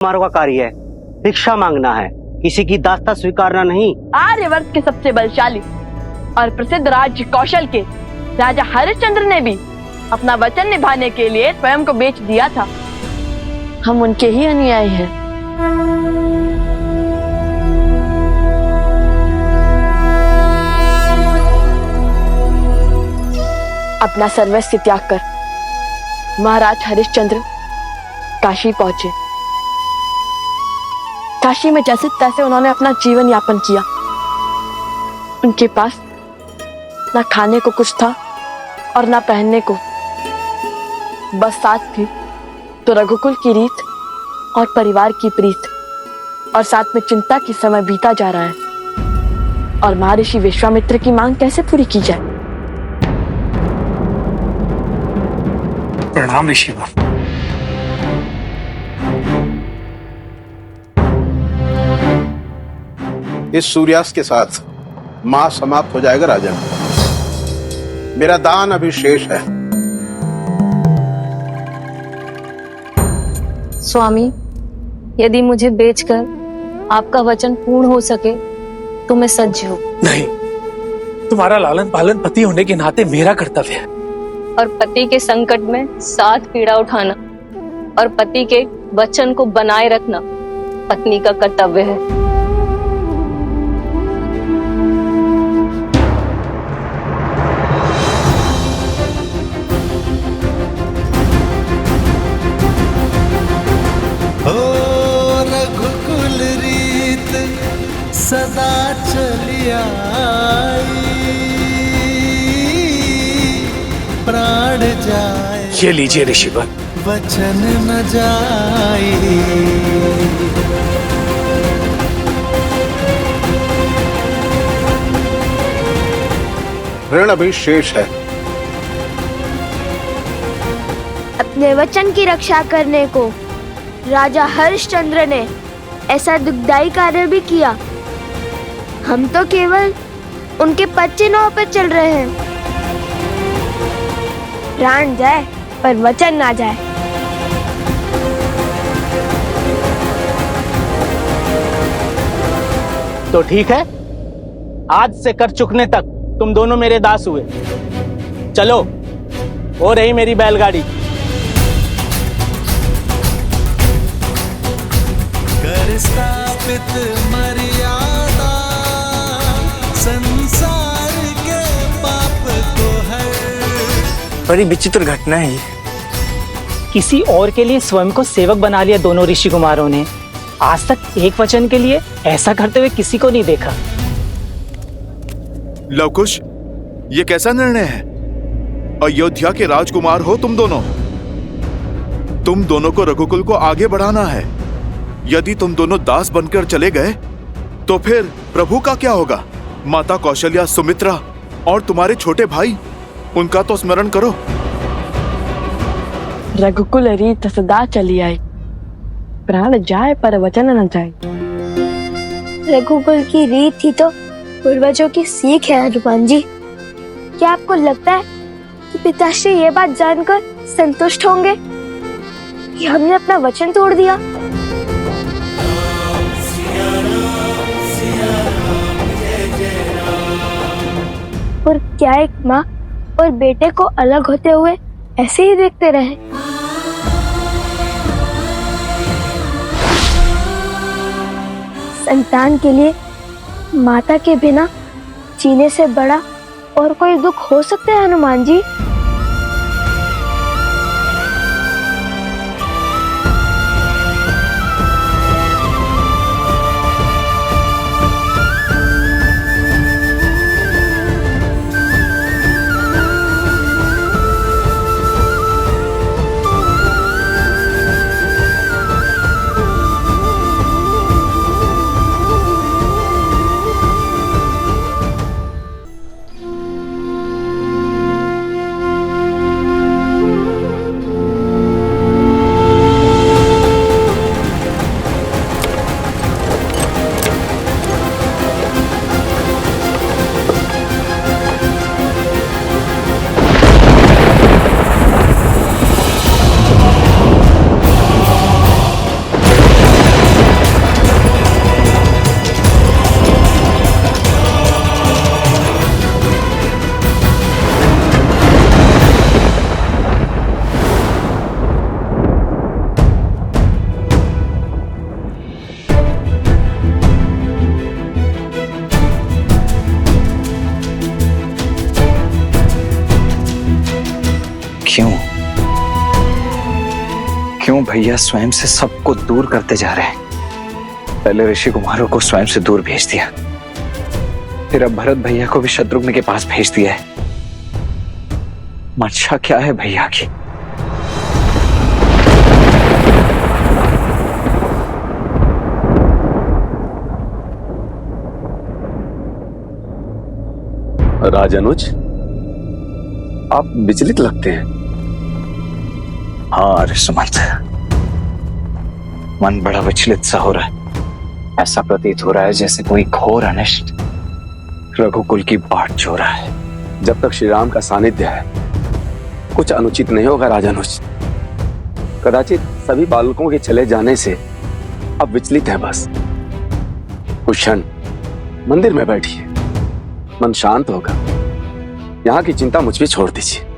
कुमारों का कार्य है, भिक्षा मांगना है, किसी की दास्ता स्वीकारना नहीं। आर्यवर्त के सबसे बलशाली और प्रसिद्ध राज्य कौशल के राजा हरिश्चंद्र ने भी अपना वचन निभाने के लिए स्वयं को बेच दिया था। हम उनके ही अनुयायी हैं। अपना सर्वस्व त्याग कर महाराज हरिश्चंद्र काशी पहुंचे। काशी में जैसे तैसे उन्होंने अपना जीवन यापन किया। उनके पास ना खाने को कुछ था और ना पहनने को, बस साथ थी तो रघुकुल की रीत और परिवार की प्रीत, और साथ में चिंता की समय बीता जा रहा है और महर्षि विश्वामित्र की मांग कैसे पूरी की जाए। प्रणाम ऋषिवर। इस सूर्यास्त के साथ मास समाप्त हो जाएगा राजन। मेरा दान अभी शेष है। स्वामी, यदि मुझे बेचकर आपका वचन पूर्ण हो सके तो मैं सज्ज हूँ। नहीं, तुम्हारा लालन पालन पति होने के नाते मेरा कर्तव्य है। और पति के संकट में साथ पीड़ा उठाना और पति के वचन को बनाए रखना पत्नी का कर्तव्य है। रघुकुल रीत सदा चली आई, प्राण जाए ये लीजिए ऋषिवर। वचन न जाए। ऋण अभी शेष है। अपने वचन की रक्षा करने को राजा हरिश्चंद्र ने ऐसा दुखदाई कार्य भी किया। हम तो केवल उनके पच्चे नाव पर चल रहे हैं। प्राण जाए पर वचन ना जाए। तो ठीक है, आज से कर चुकने तक तुम दोनों मेरे दास हुए। चलो, हो रही मेरी बैलगाड़ी। कर स्थापित मर्यादा, संसार के पाप को हर। बड़ी विचित्र घटना है ये। किसी और के लिए स्वयं को सेवक बना लिया दोनों ऋषि कुमारों ने। आज तक एक वचन के लिए ऐसा करते हुए किसी को नहीं देखा। लवकुश, ये कैसा निर्णय है? अयोध्या के राजकुमार हो तुम दोनों। तुम दोनों को रघुकुल को आगे बढ़ाना है। यदि तुम दोनों दास बनकर चले गए तो फिर प्रभु का क्या होगा? माता कौशल्या, सुमित्रा और तुम्हारे छोटे भाई, उनका तो स्मरण करो। रघुकुल रीत सदा चली आई, प्राण जाए पर वचन न जाए। रघुकुल की रीत ही तो पूर्वजों की सीख है हनुमान जी। क्या आपको लगता है कि पिताश्री ये बात जानकर संतुष्ट होंगे कि हमने अपना वचन तोड़ दिया? और क्या एक माँ और बेटे को अलग होते हुए ऐसे ही देखते रहे? संतान के लिए माता के बिना जीने से बड़ा और कोई दुख हो सकता है हनुमान जी? भैया स्वयं से सबको दूर करते जा रहे हैं। पहले ऋषि कुमारों को स्वयं से दूर भेज दिया, फिर अब भरत भैया को भी शत्रुघ्न के पास भेज दिया है। मंशा क्या है भैया की? राजानुज, आप विचलित लगते हैं। हाँ सुमंत, मन बड़ा विचलित सा हो रहा है। ऐसा प्रतीत हो रहा है जैसे कोई घोर अनिष्ट रघुकुल की बाट जो रहा है। जब तक श्री राम का सानिध्य है कुछ अनुचित नहीं होगा राजानुज। कदाचित सभी बालकों के चले जाने से अब विचलित है बस। कुछ क्षण मंदिर में बैठिए, मन शांत होगा। यहाँ की चिंता मुझ पे छोड़ दीजिए।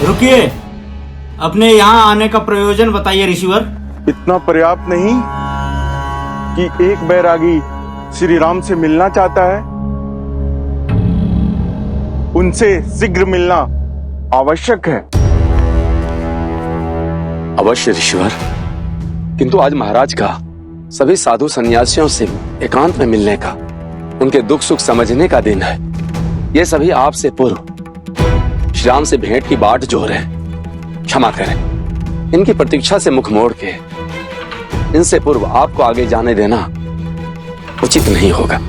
रुकिए, अपने यहाँ आने का प्रयोजन बताइए ऋषिवर। इतना पर्याप्त नहीं कि एक बैरागी श्री राम से मिलना चाहता है, उनसे शीघ्र मिलना आवश्यक है। अवश्य ऋषिवर, किंतु आज महाराज का सभी साधु सन्यासियों से एकांत में मिलने का, उनके दुख सुख समझने का दिन है। ये सभी आपसे पूर्व श्री राम से भेंट की बाट जोर है। क्षमा करें, इनकी प्रतीक्षा से मुख मोड़ के इनसे पूर्व आपको आगे जाने देना उचित नहीं होगा।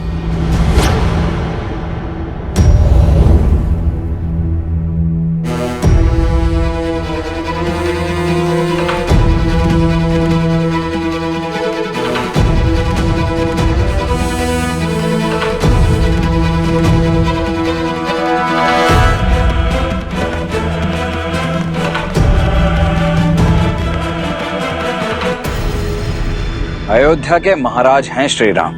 अयोध्या के महाराज हैं श्री राम।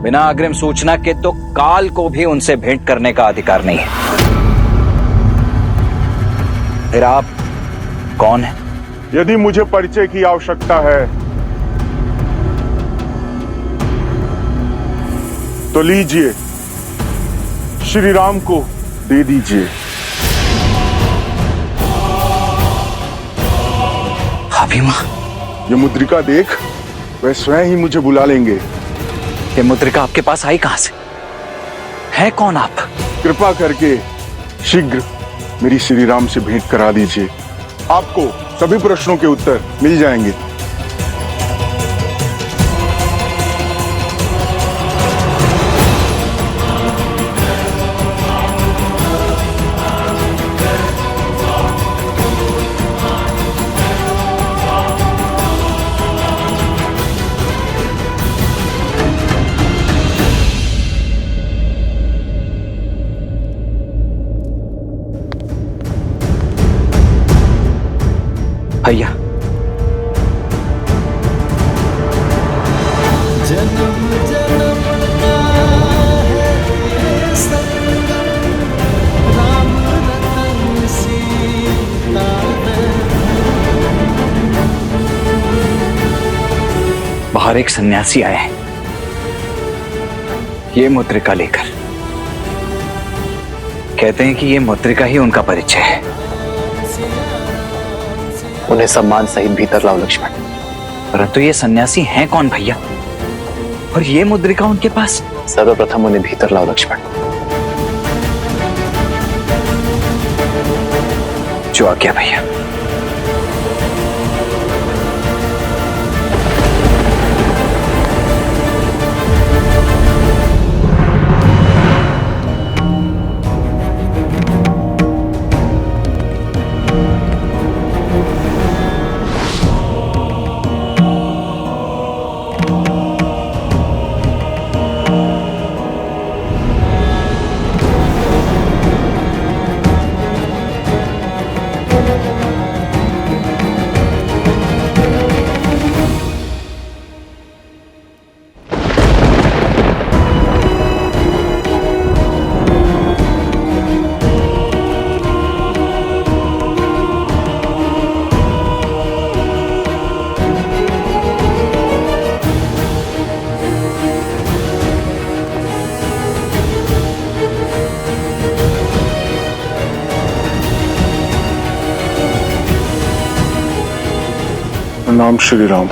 बिना अग्रिम सूचना के तो काल को भी उनसे भेंट करने का अधिकार नहीं है। फिर आप कौन हैं? यदि मुझे परिचय की आवश्यकता है तो लीजिए, श्री राम को दे दीजिए। अभिमा, ये मुद्रिका देख, वह स्वयं ही मुझे बुला लेंगे। ये मुद्रिका आपके पास आई कहां से? है कौन आप? कृपा करके शीघ्र मेरी श्री राम से भेंट करा दीजिए, आपको सभी प्रश्नों के उत्तर मिल जाएंगे। भैया, जन्म जन्म का है ये संगम, राम रतन सीता बाहर एक सन्यासी आए हैं, ये मुद्रिका लेकर। कहते हैं कि ये मुद्रिका ही उनका परिचय है। उन्हें सम्मान सहित भीतर लाओ लक्ष्मण। परंतु ये सन्यासी हैं कौन भैया, और ये मुद्रिका उनके पास? सर्वप्रथम उन्हें भीतर लाओ लक्ष्मण। जो आ गया भैया। प्रणाम श्री राम।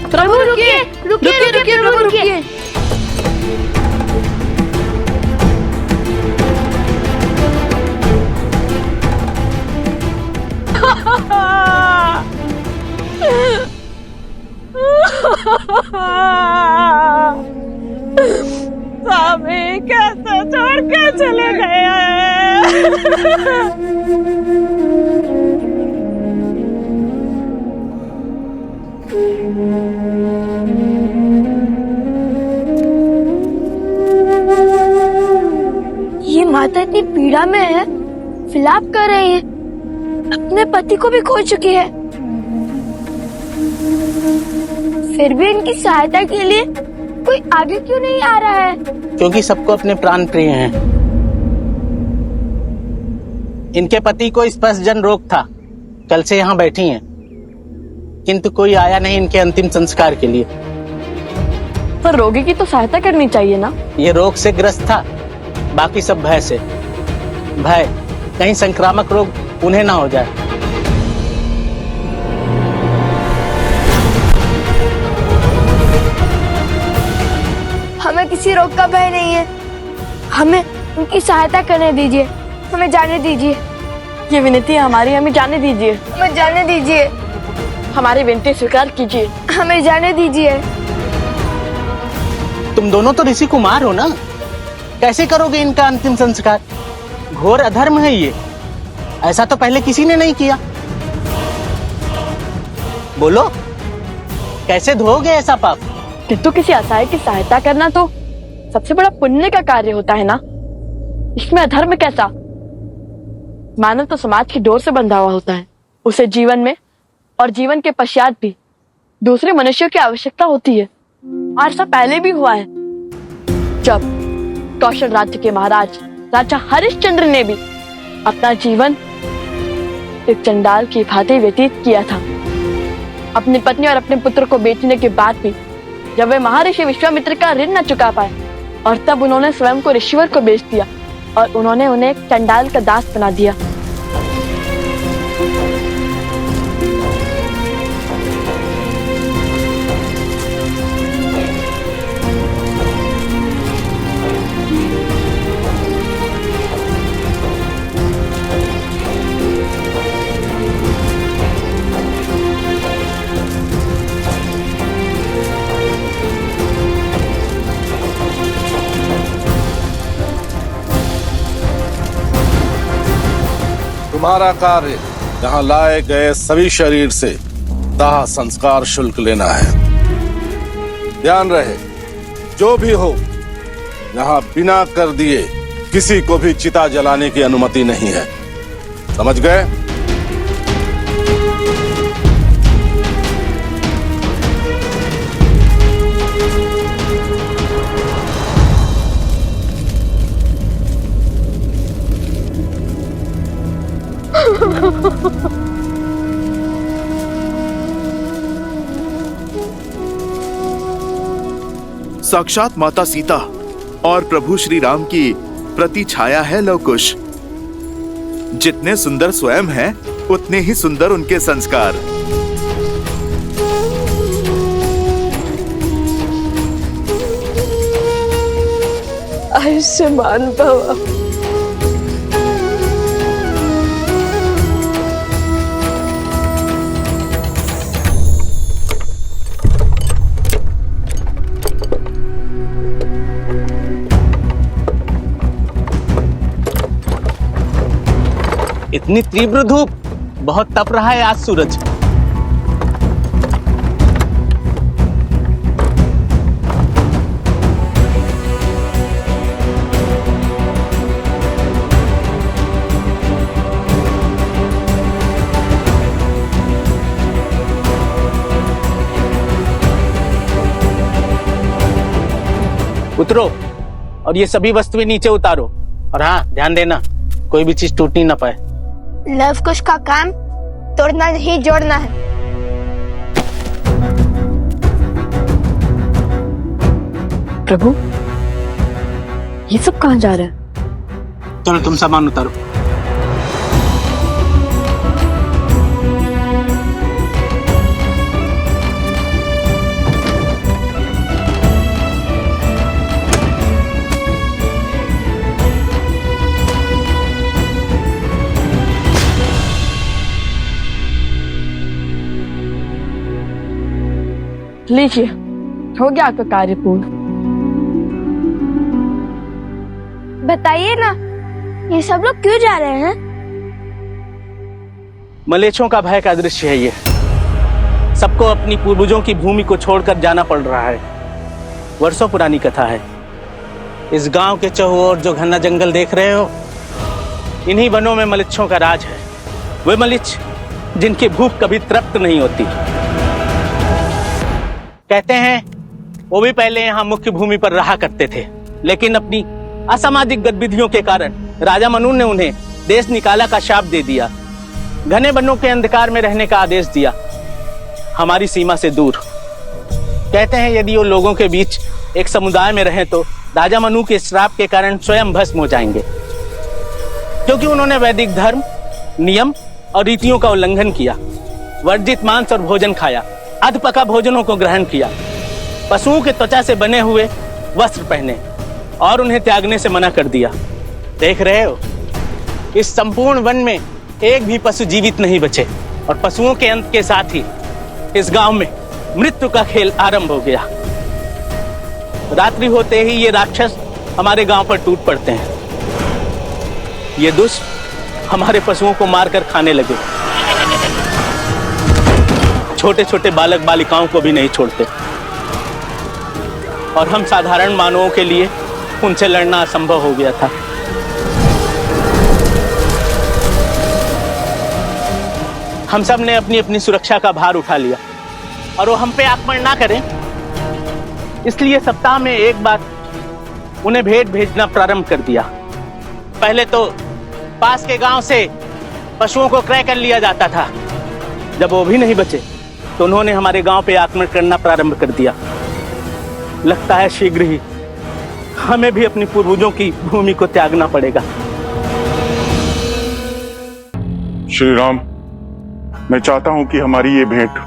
प्रभु रुकिए रुकिए रुकिए प्रभु रुकिए। स्वामी कैसे छोड़ के चले गए ये माता इतनी पीड़ा में है, विलाप कर रही है, अपने पति को भी खो चुकी है, फिर भी इनकी सहायता के लिए कोई आगे क्यों नहीं आ रहा है? क्योंकि सबको अपने प्राण प्रिय हैं। इनके पति को स्पर्श जन रोग था, कल से यहाँ बैठी हैं, किंतु कोई आया नहीं इनके अंतिम संस्कार के लिए। पर रोगी की तो सहायता करनी चाहिए ना। ये रोग से ग्रस्त था, बाकी सब भय से। भय कहीं संक्रामक रोग उन्हें ना हो जाए। हमें किसी रोग का भय नहीं है, हमें उनकी सहायता करने दीजिए, हमें जाने दीजिए। ये विनती है हमारी, हमें जाने दीजिए। हमें जाने दीजिए। हमारी विनती स्वीकार कीजिए। हमें जाने दीजिए। तुम दोनों तो ऋषि कुमार हो ना, कैसे करोगे इनका अंतिम संस्कार? घोर अधर्म है ये, ऐसा तो पहले किसी ने नहीं किया। बोलो, कैसे धोओगे ऐसा पाप? किंतु किसी असहाय की सहायता करना तो सबसे बड़ा पुण्य का कार्य होता है ना, इसमें अधर्म कैसा? मानव तो समाज की डोर से बंधा हुआ होता है, उसे जीवन में और जीवन के पश्चात भी दूसरे मनुष्यों की आवश्यकता होती है। और ऐसा पहले भी हुआ है, जब कौशल राज्य के महाराज राजा हरिश्चंद्र ने भी अपना जीवन एक चंडाल की भांति व्यतीत किया था। अपनी पत्नी और अपने पुत्र को बेचने के बाद भी जब वे महर्षि विश्वामित्र का ऋण न चुका पाए, और तब उन्होंने स्वयं को ऋषिवर को बेच दिया और उन्होंने उन्हें एक चंडाल का दास बना दिया। तुम्हारा कार्य यहाँ लाए गए सभी शरीर से दाह संस्कार शुल्क लेना है। ध्यान रहे, जो भी हो, यहाँ बिना कर दिए किसी को भी चिता जलाने की अनुमति नहीं है। समझ गए? साक्षात माता सीता और प्रभु श्री राम की प्रति छाया है लवकुश। जितने सुंदर स्वयं हैं, उतने ही सुंदर उनके संस्कार। आयुष्मान भव। इतनी तीव्र धूप, बहुत तप रहा है आज सूरज। उतरो और ये सभी वस्तुएं नीचे उतारो। और हाँ, ध्यान देना कोई भी चीज टूटनी ना पाए। लव कुश का काम तोड़ना नहीं जोड़ना है। प्रभु, ये सब कहाँ जा रहा है? चलो तुम सामान उतारो। लीजिए, हो गया आपका कार्य पूर्ण। बताइए ना, ये सब लोग क्यों जा रहे हैं? मलेच्छों का भय का दृश्य है ये। सबको अपनी पूर्वजों की भूमि को छोड़कर जाना पड़ रहा है। वर्षों पुरानी कथा है। इस गांव के चहुओर जो घना जंगल देख रहे हो, इन्हीं वनों में मलेच्छों का राज है। वे मलिच्छ जिनकी भूख कभी तृप्त नहीं होती। कहते हैं वो भी पहले यहाँ मुख्य भूमि पर रहा करते थे, लेकिन अपनी असामाजिक गतिविधियों के कारण राजा मनु ने उन्हें देश निकाला का शाप दे दिया। घने वनों के अंधकार में रहने का आदेश दिया, हमारी सीमा से दूर। कहते हैं यदि वो लोगों के बीच एक समुदाय में रहें तो राजा मनु के श्राप के कारण स्वयं भस्म हो जाएंगे, क्योंकि उन्होंने वैदिक धर्म, नियम और रीतियों का उल्लंघन किया, वर्जित मांस और भोजन खाया, अधपका भोजनों को ग्रहण किया, पशुओं के त्वचा से बने हुए वस्त्र पहने और उन्हें त्यागने से मना कर दिया। देख रहे हो, इस संपूर्ण वन में एक भी पशु जीवित नहीं बचे और पशुओं के अंत के साथ ही इस गांव में मृत्यु का खेल आरंभ हो गया। रात्रि होते ही ये राक्षस हमारे गांव पर टूट पड़ते हैं। ये दुष्ट हमारे पशुओं को मारकर खाने लगे, छोटे छोटे बालक बालिकाओं को भी नहीं छोड़ते, और हम साधारण मानवों के लिए उनसे लड़ना असंभव हो गया था। हम सब ने अपनी अपनी सुरक्षा का भार उठा लिया और वो हम पे आक्रमण ना करें, इसलिए सप्ताह में एक बार उन्हें भेंट भेजना प्रारंभ कर दिया। पहले तो पास के गांव से पशुओं को क्रय कर लिया जाता था। जब वो भी नहीं बचे तो उन्होंने हमारे गांव पे आक्रमण करना प्रारंभ कर दिया। लगता है शीघ्र ही हमें भी अपनी पूर्वजों की भूमि को त्यागना पड़ेगा। श्री राम, मैं चाहता हूं कि हमारी ये भेंट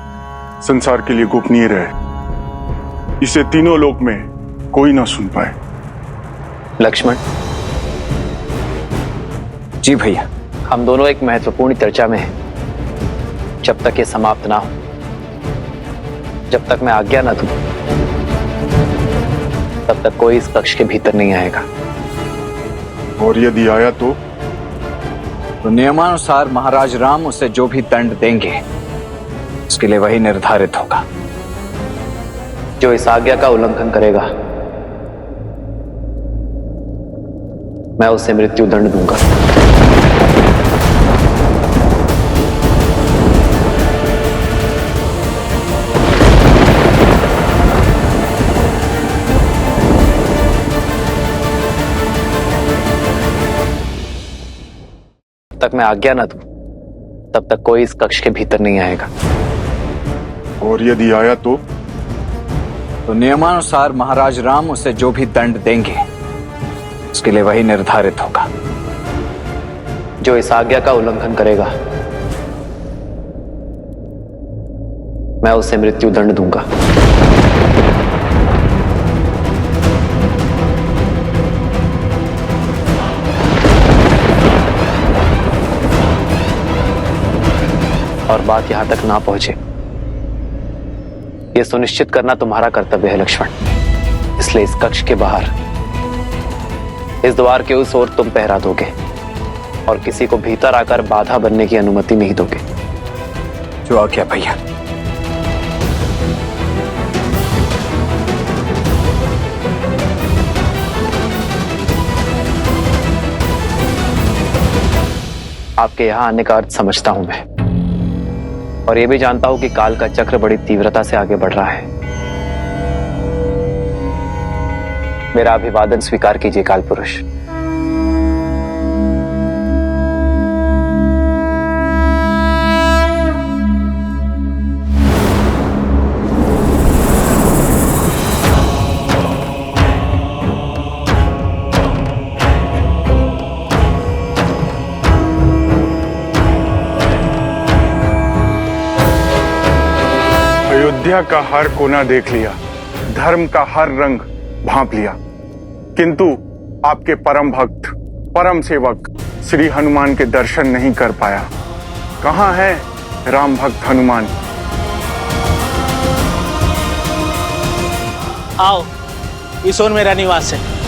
संसार के लिए गोपनीय रहे। इसे तीनों लोक में कोई ना सुन पाए। लक्ष्मण जी भैया, हम दोनों एक महत्वपूर्ण चर्चा में हैं। जब तक ये समाप्त ना हो, जब तक मैं आज्ञा ना दूं, तब तक कोई इस कक्ष के भीतर नहीं आएगा। और यदि आया तो नियमानुसार महाराज राम उसे जो भी दंड देंगे उसके लिए वही निर्धारित होगा। जो इस आज्ञा का उल्लंघन करेगा, मैं उसे मृत्यु दंड दूंगा। तक मैं आज्ञा ना दूं, तब तक कोई इस कक्ष के भीतर नहीं आएगा। और यदि आया तो नियमानुसार महाराज राम उसे जो भी दंड देंगे उसके लिए वही निर्धारित होगा। जो इस आज्ञा का उल्लंघन करेगा, मैं उसे मृत्यु दंड दूंगा। और बात यहां तक ना पहुंचे, यह सुनिश्चित करना तुम्हारा कर्तव्य है लक्ष्मण। इसलिए इस कक्ष के बाहर, इस द्वार के उस ओर तुम पहरा दोगे और किसी को भीतर आकर बाधा बनने की अनुमति नहीं दोगे। जो आज्ञा भैया। आपके यहां आने का अर्थ समझता हूं मैं, और यह भी जानता हूं कि काल का चक्र बड़ी तीव्रता से आगे बढ़ रहा है। मेरा अभिवादन स्वीकार कीजिए काल पुरुष। अयोध्या का हर कोना देख लिया, धर्म का हर रंग भांप लिया, किंतु आपके परम भक्त, परम सेवक श्री हनुमान के दर्शन नहीं कर पाया। कहाँ है राम भक्त हनुमान? आओ, इस ओर मेरा निवास है।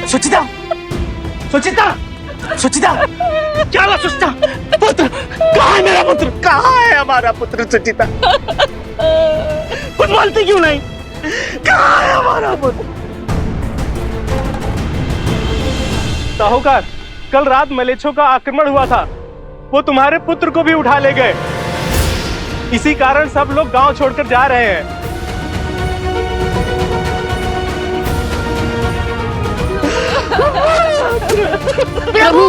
सुचिता, सुचिता, सुचिता, क्या हुआ सुचिता? पुत्र, कहाँ है मेरा पुत्र? कहाँ है हमारा पुत्र सुचिता? कुछ बोलती क्यों नहीं? कहाँ है हमारा पुत्र? साहूकार, कल रात मलेच्छों का आक्रमण हुआ था, वो तुम्हारे पुत्र को भी उठा ले गए। इसी कारण सब लोग गांव छोड़कर जा रहे हैं। प्रभु,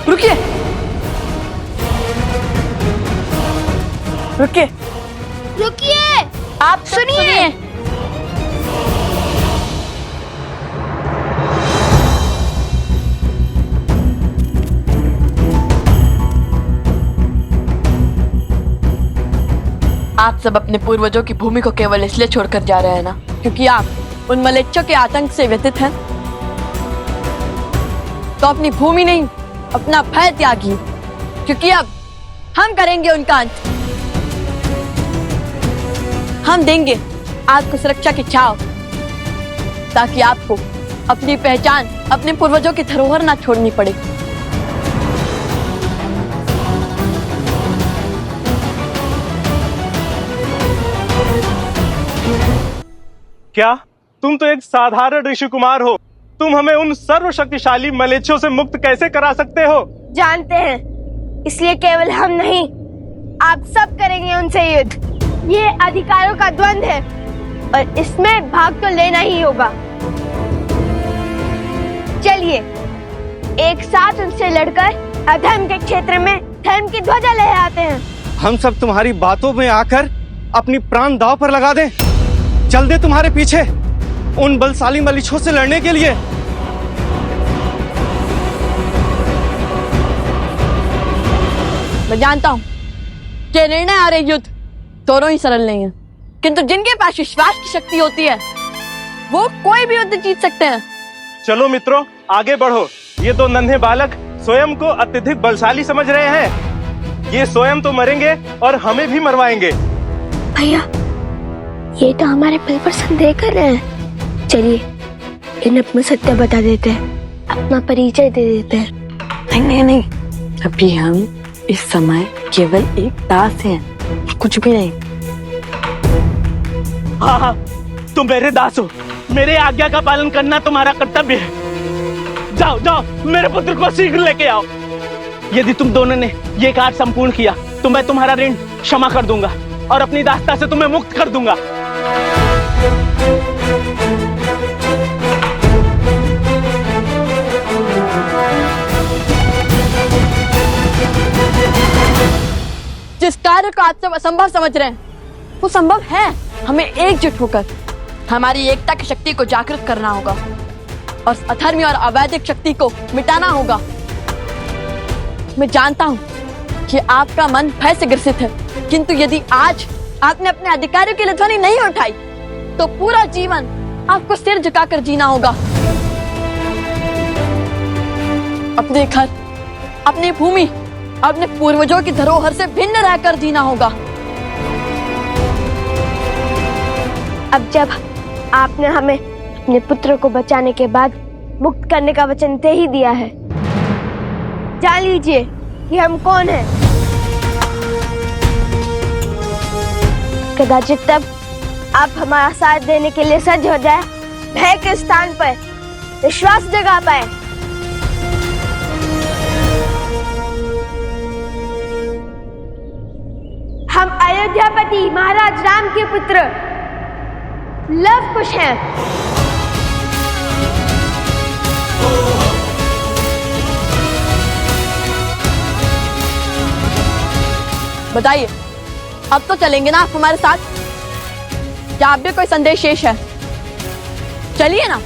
रुकिए, रुकिए, रुकिए, आप सुनिए। आप सब अपने पूर्वजों की भूमि को केवल इसलिए छोड़कर जा रहे हैं ना क्योंकि आप उन मलेच्छों के आतंक से व्यथित हैं। तो अपनी भूमि नहीं, अपना भय त्यागिए, क्योंकि अब हम करेंगे उनका अंत। हम देंगे आपको सुरक्षा की छाव, ताकि आपको अपनी पहचान, अपने पूर्वजों की धरोहर ना छोड़नी पड़े। क्या तुम तो एक साधारण ऋषि कुमार हो? तुम हमें उन सर्वशक्तिशाली मलेच्छों से मुक्त कैसे करा सकते हो? जानते हैं, इसलिए केवल हम नहीं, आप सब करेंगे उनसे युद्ध। ये अधिकारों का द्वंद्व है और इसमें भाग तो लेना ही होगा। चलिए, एक साथ उनसे लड़कर अधर्म के क्षेत्र में धर्म की ध्वजा लहराते हैं। हम सब तुम्हारी बातों में आकर अपनी प्राण दांव पर लगा दें, चल दे तुम्हारे पीछे उन बलशाली मलीछों से लड़ने के लिए। मैं जानता हूँ कि निर्णय और युद्ध दोनों ही सरल नहीं है, किंतु जिनके पास विश्वास की शक्ति होती है वो कोई भी युद्ध जीत सकते हैं। चलो मित्रों, आगे बढ़ो। ये दो नन्हे बालक स्वयं को अत्यधिक बलशाली समझ रहे हैं। ये स्वयं तो मरेंगे और हमें भी मरवाएंगे। भैया, ये तो हमारे पल पर संदेह कर रहे हैं। चलिए, इन्हें अपना सत्य बता देते हैं, अपना परिचय दे देते हैं। नहीं नहीं नहीं, अभी हम इस समय केवल एक दास हैं, कुछ भी नहीं। हाँ हाँ, तुम मेरे दास हो, मेरे आज्ञा का पालन करना तुम्हारा कर्तव्य है। जाओ जाओ, मेरे पुत्र को शीघ्र लेके आओ। यदि तुम दोनों ने ये कार्य संपूर्ण किया तो मैं तुम्हारा ऋण क्षमा कर दूंगा और अपनी दासता से तुम्हें मुक्त कर दूंगा। जिस कार्य को आप सब असंभव समझ रहे हैं वो संभव है। हमें एकजुट होकर हमारी एकता की शक्ति को जागृत करना होगा और अधर्मी और अवैधिक शक्ति को मिटाना होगा। मैं जानता हूँ कि आपका मन भय से ग्रसित है, किंतु यदि आज आपने अपने अधिकारियों के लिए ध्वनि नहीं उठाई तो पूरा जीवन आपको सिर झुकाकर जीना होगा। अपने घर, अपनी भूमि, अपने पूर्वजों की धरोहर से भिन्न रहकर जीना होगा। अब जब आपने हमें अपने पुत्र को बचाने के बाद मुक्त करने का वचन दे ही दिया है, जान लीजिए कि हम कौन हैं। कदाचित तब आप हमारा साथ देने के लिए सज्ज हो जाए, भय के स्थान पर विश्वास जगा पाए। हम अयोध्यापति महाराज राम के पुत्र लव कुश हैं। बताइए, अब तो चलेंगे ना आप हमारे साथ? क्या आप भी कोई संदेश शेष है? चलिए ना,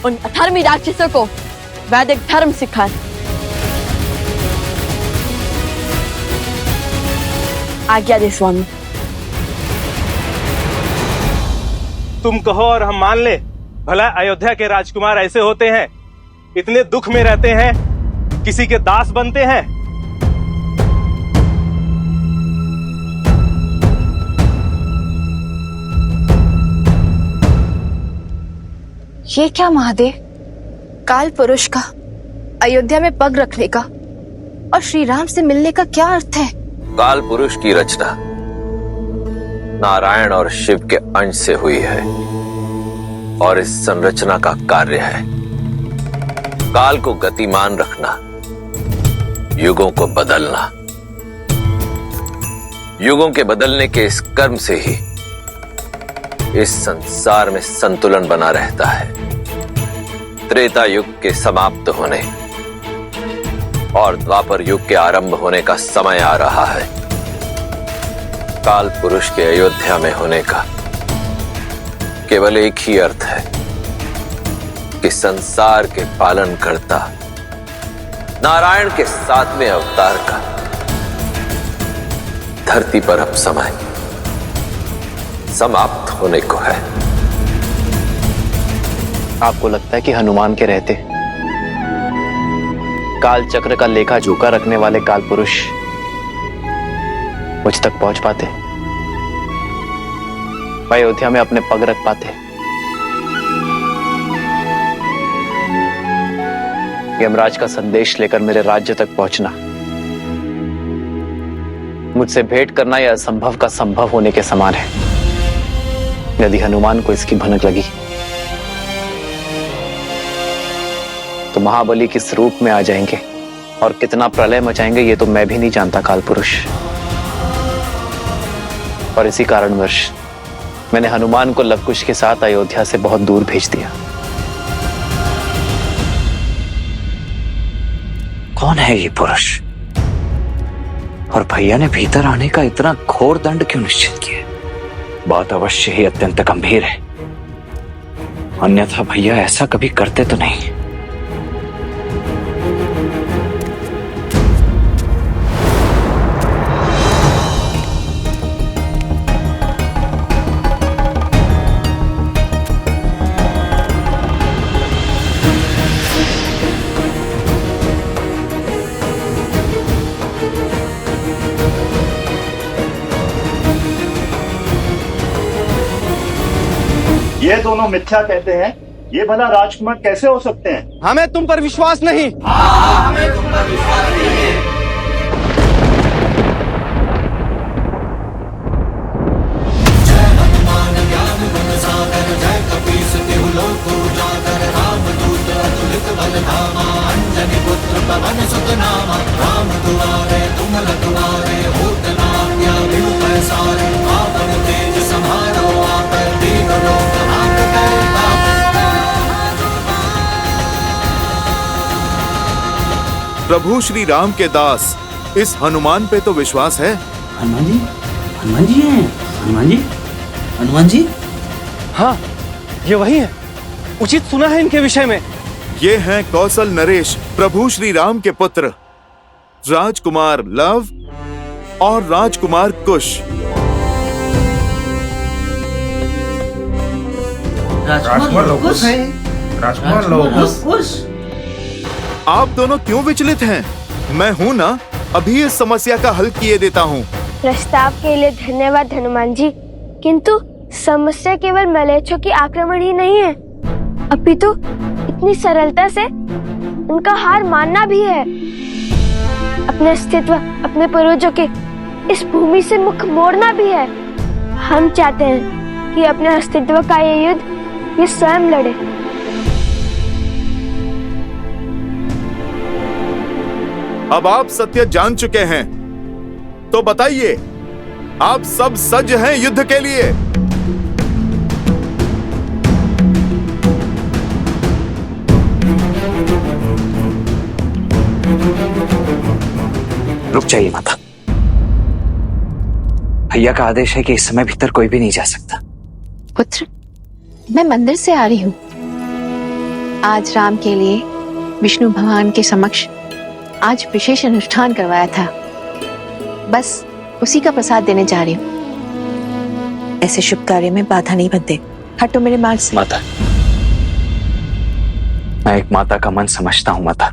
उन अधर्मी राक्षसों को वैदिक धर्म सिखाएं। आज्ञा दे स्वामी। तुम कहो और हम मान ले। भला अयोध्या के राजकुमार ऐसे होते हैं, इतने दुख में रहते हैं, किसी के दास बनते हैं? ये क्या महादेव, काल पुरुष का अयोध्या में पग रखने का और श्री राम से मिलने का क्या अर्थ है? काल पुरुष की रचना नारायण और शिव के अंश से हुई है और इस संरचना का कार्य है काल को गतिमान रखना, युगों को बदलना। युगों के बदलने के इस कर्म से ही इस संसार में संतुलन बना रहता है। त्रेता युग के समाप्त होने और द्वापर युग के आरंभ होने का समय आ रहा है। काल पुरुष के अयोध्या में होने का केवल एक ही अर्थ है कि संसार के पालन करता नारायण के 7वें अवतार का धरती पर अब समय समाप्त होने को है। आपको लगता है कि हनुमान के रहते काल चक्र का लेखा जोखा रखने वाले काल पुरुष मुझ तक पहुंच पाते, अयोध्या में अपने पग रख पाते? यमराज का संदेश लेकर मेरे राज्य तक पहुंचना, मुझसे भेंट करना यह असंभव का संभव होने के समान है। यदि हनुमान को इसकी भनक लगी तो महाबली किस रूप में आ जाएंगे और कितना प्रलय मचाएंगे ये तो मैं भी नहीं जानता काल पुरुष। और इसी कारणवश मैंने हनुमान को लवकुश के साथ अयोध्या से बहुत दूर भेज दिया। कौन है ये पुरुष और भैया ने भीतर आने का इतना घोर दंड क्यों निश्चित किया? बात अवश्य ही अत्यंत गंभीर है, अन्यथा भैया ऐसा कभी करते तो नहीं। ये दोनों मिथ्या कहते हैं, ये भला राजकुमार कैसे हो सकते हैं? हमें तुम पर विश्वास नहीं। हमें तुम पर विश्वास नहीं है। जय हनुमान ज्ञान गुण सागर, जय कपीस तिहु लोक उजागर, रामदूत अतुलित बल धामा, अंजनी पुत्र पवन सुत नामा, राम दुआरे तुम रखवारे, होत न आज्ञा बिनु पैसारे, आपन तेज समारो आपै, दीन लोक प्रभु श्री राम के दास इस हनुमान पे तो विश्वास है। हनुमान जी, हनुमान जी हैं। हनुमान जी, हनुमान जी। हाँ, ये वही है। उचित सुना है इनके विषय में। ये हैं कौशल नरेश, प्रभु श्री राम के पुत्र, राजकुमार लव और राजकुमार कुश। राजकुमार लवकुश है। राजकुमार लवकुश। आप दोनों क्यों विचलित हैं? मैं हूं ना, अभी इस समस्या का हल किए देता हूं। प्रस्ताव के लिए धन्यवाद हनुमान जी, किंतु समस्या केवल मलेच्छों की आक्रमण ही नहीं है, अपितु इतनी सरलता से उनका हार मानना भी है। अपने अस्तित्व, अपने पूर्वजों के इस भूमि से मुख मोड़ना भी है। हम चाहते हैं कि अपने अस्तित्व का ये युद्ध ये स्वयं लड़े। अब आप सत्य जान चुके हैं, तो बताइए, आप सब सज्ज हैं युद्ध के लिए? रुक जाइए माता। भैया का आदेश है कि इस समय भीतर कोई भी नहीं जा सकता। पुत्र, मैं मंदिर से आ रही हूँ। आज राम के लिए विष्णु भगवान के समक्ष आज विशेष अनुष्ठान करवाया था, बस उसी का प्रसाद देने जा रही हूँ। ऐसे शुभ कार्य में बाधा नहीं बनते। हटो मेरे मार्ग से। माता, मैं एक माता का मन समझता हूँ माता,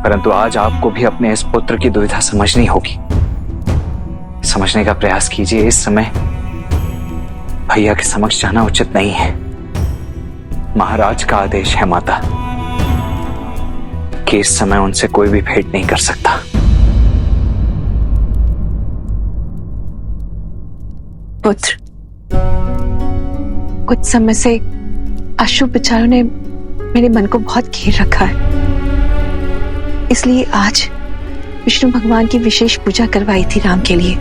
परंतु आज आपको भी अपने इस पुत्र की दुविधा समझनी होगी। समझने का प्रयास कीजिए। इस समय भैया के समक्ष जाना उचित नहीं है। महाराज का आदेश है माता कि इस समय उनसे कोई भी भेंट नहीं कर सकता। पुत्र, कुछ समय से अशुभ विचारों ने मेरे मन को बहुत घेर रखा है, इसलिए आज विष्णु भगवान की विशेष पूजा करवाई थी राम के लिए,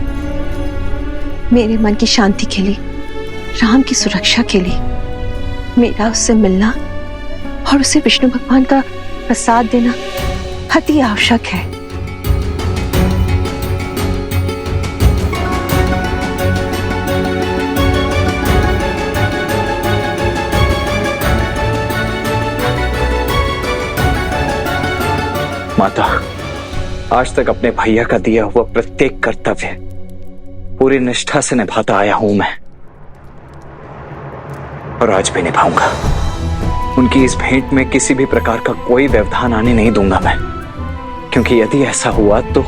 मेरे मन की शांति के लिए, राम की सुरक्षा के लिए। मेरा उससे मिलना और उसे विष्णु भगवान का प्रसाद देना अति आवश्यक है। माता, आज तक अपने भैया का दिया हुआ प्रत्येक कर्तव्य पूरी निष्ठा से निभाता आया हूं मैं, और आज भी निभाऊंगा। उनकी इस भेंट में किसी भी प्रकार का कोई व्यवधान आने नहीं दूंगा मैं, क्योंकि यदि ऐसा हुआ तो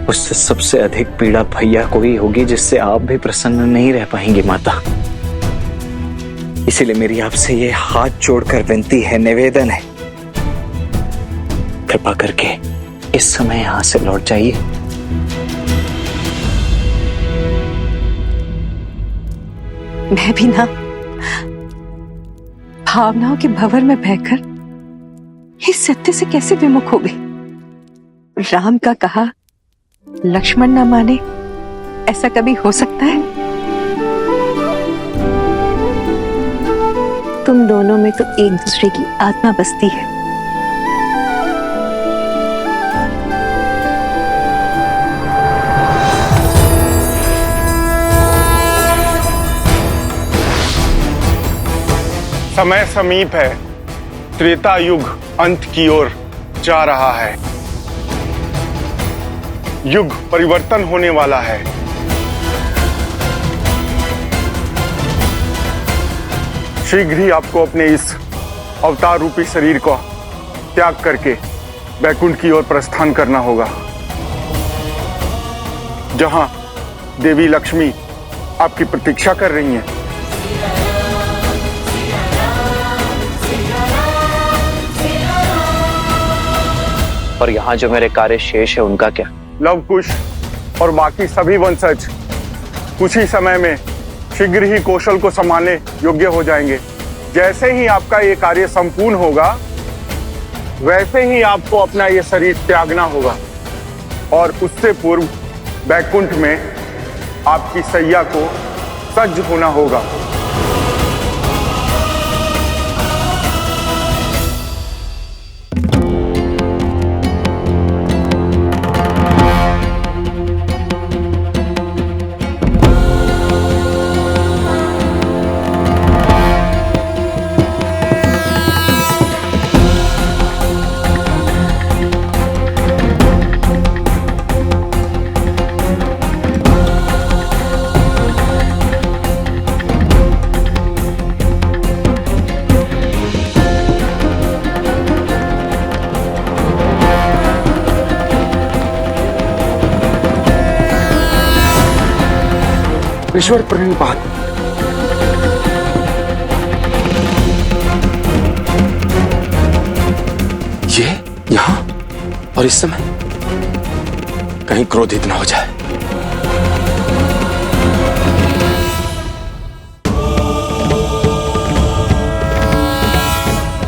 उससे सबसे अधिक पीड़ा भैया को ही होगी, जिससे आप भी प्रसन्न नहीं रह पाएंगी माता। इसीलिए मेरी आपसे ये हाथ जोड़कर विनती है, निवेदन है, कृपा करके इस समय यहां से लौट जाइए। मैं भी ना भावनाओं के भंवर में बहकर इस सत्य से कैसे विमुख हो गई। राम का कहा लक्ष्मण न माने, ऐसा कभी हो सकता है? तुम दोनों में तो एक दूसरे की आत्मा बसती है। समय समीप है, त्रेता युग अंत की ओर जा रहा है। युग परिवर्तन होने वाला है। शीघ्र ही आपको अपने इस अवतार रूपी शरीर को त्याग करके बैकुंठ की ओर प्रस्थान करना होगा, जहां देवी लक्ष्मी आपकी प्रतीक्षा कर रही हैं। और यहाँ जो मेरे कार्य शेष है उनका क्या? लव कुश और बाकी सभी वंशज कुछ ही समय में शीघ्र ही कौशल को संभालने योग्य हो जाएंगे। जैसे ही आपका ये कार्य संपूर्ण होगा, वैसे ही आपको अपना ये शरीर त्यागना होगा, और उससे पूर्व बैकुंठ में आपकी सैया को सज्ज होना होगा। ईश्वर प्रणिपात। ये यहाँ और इस समय कहीं क्रोधित ना हो जाए।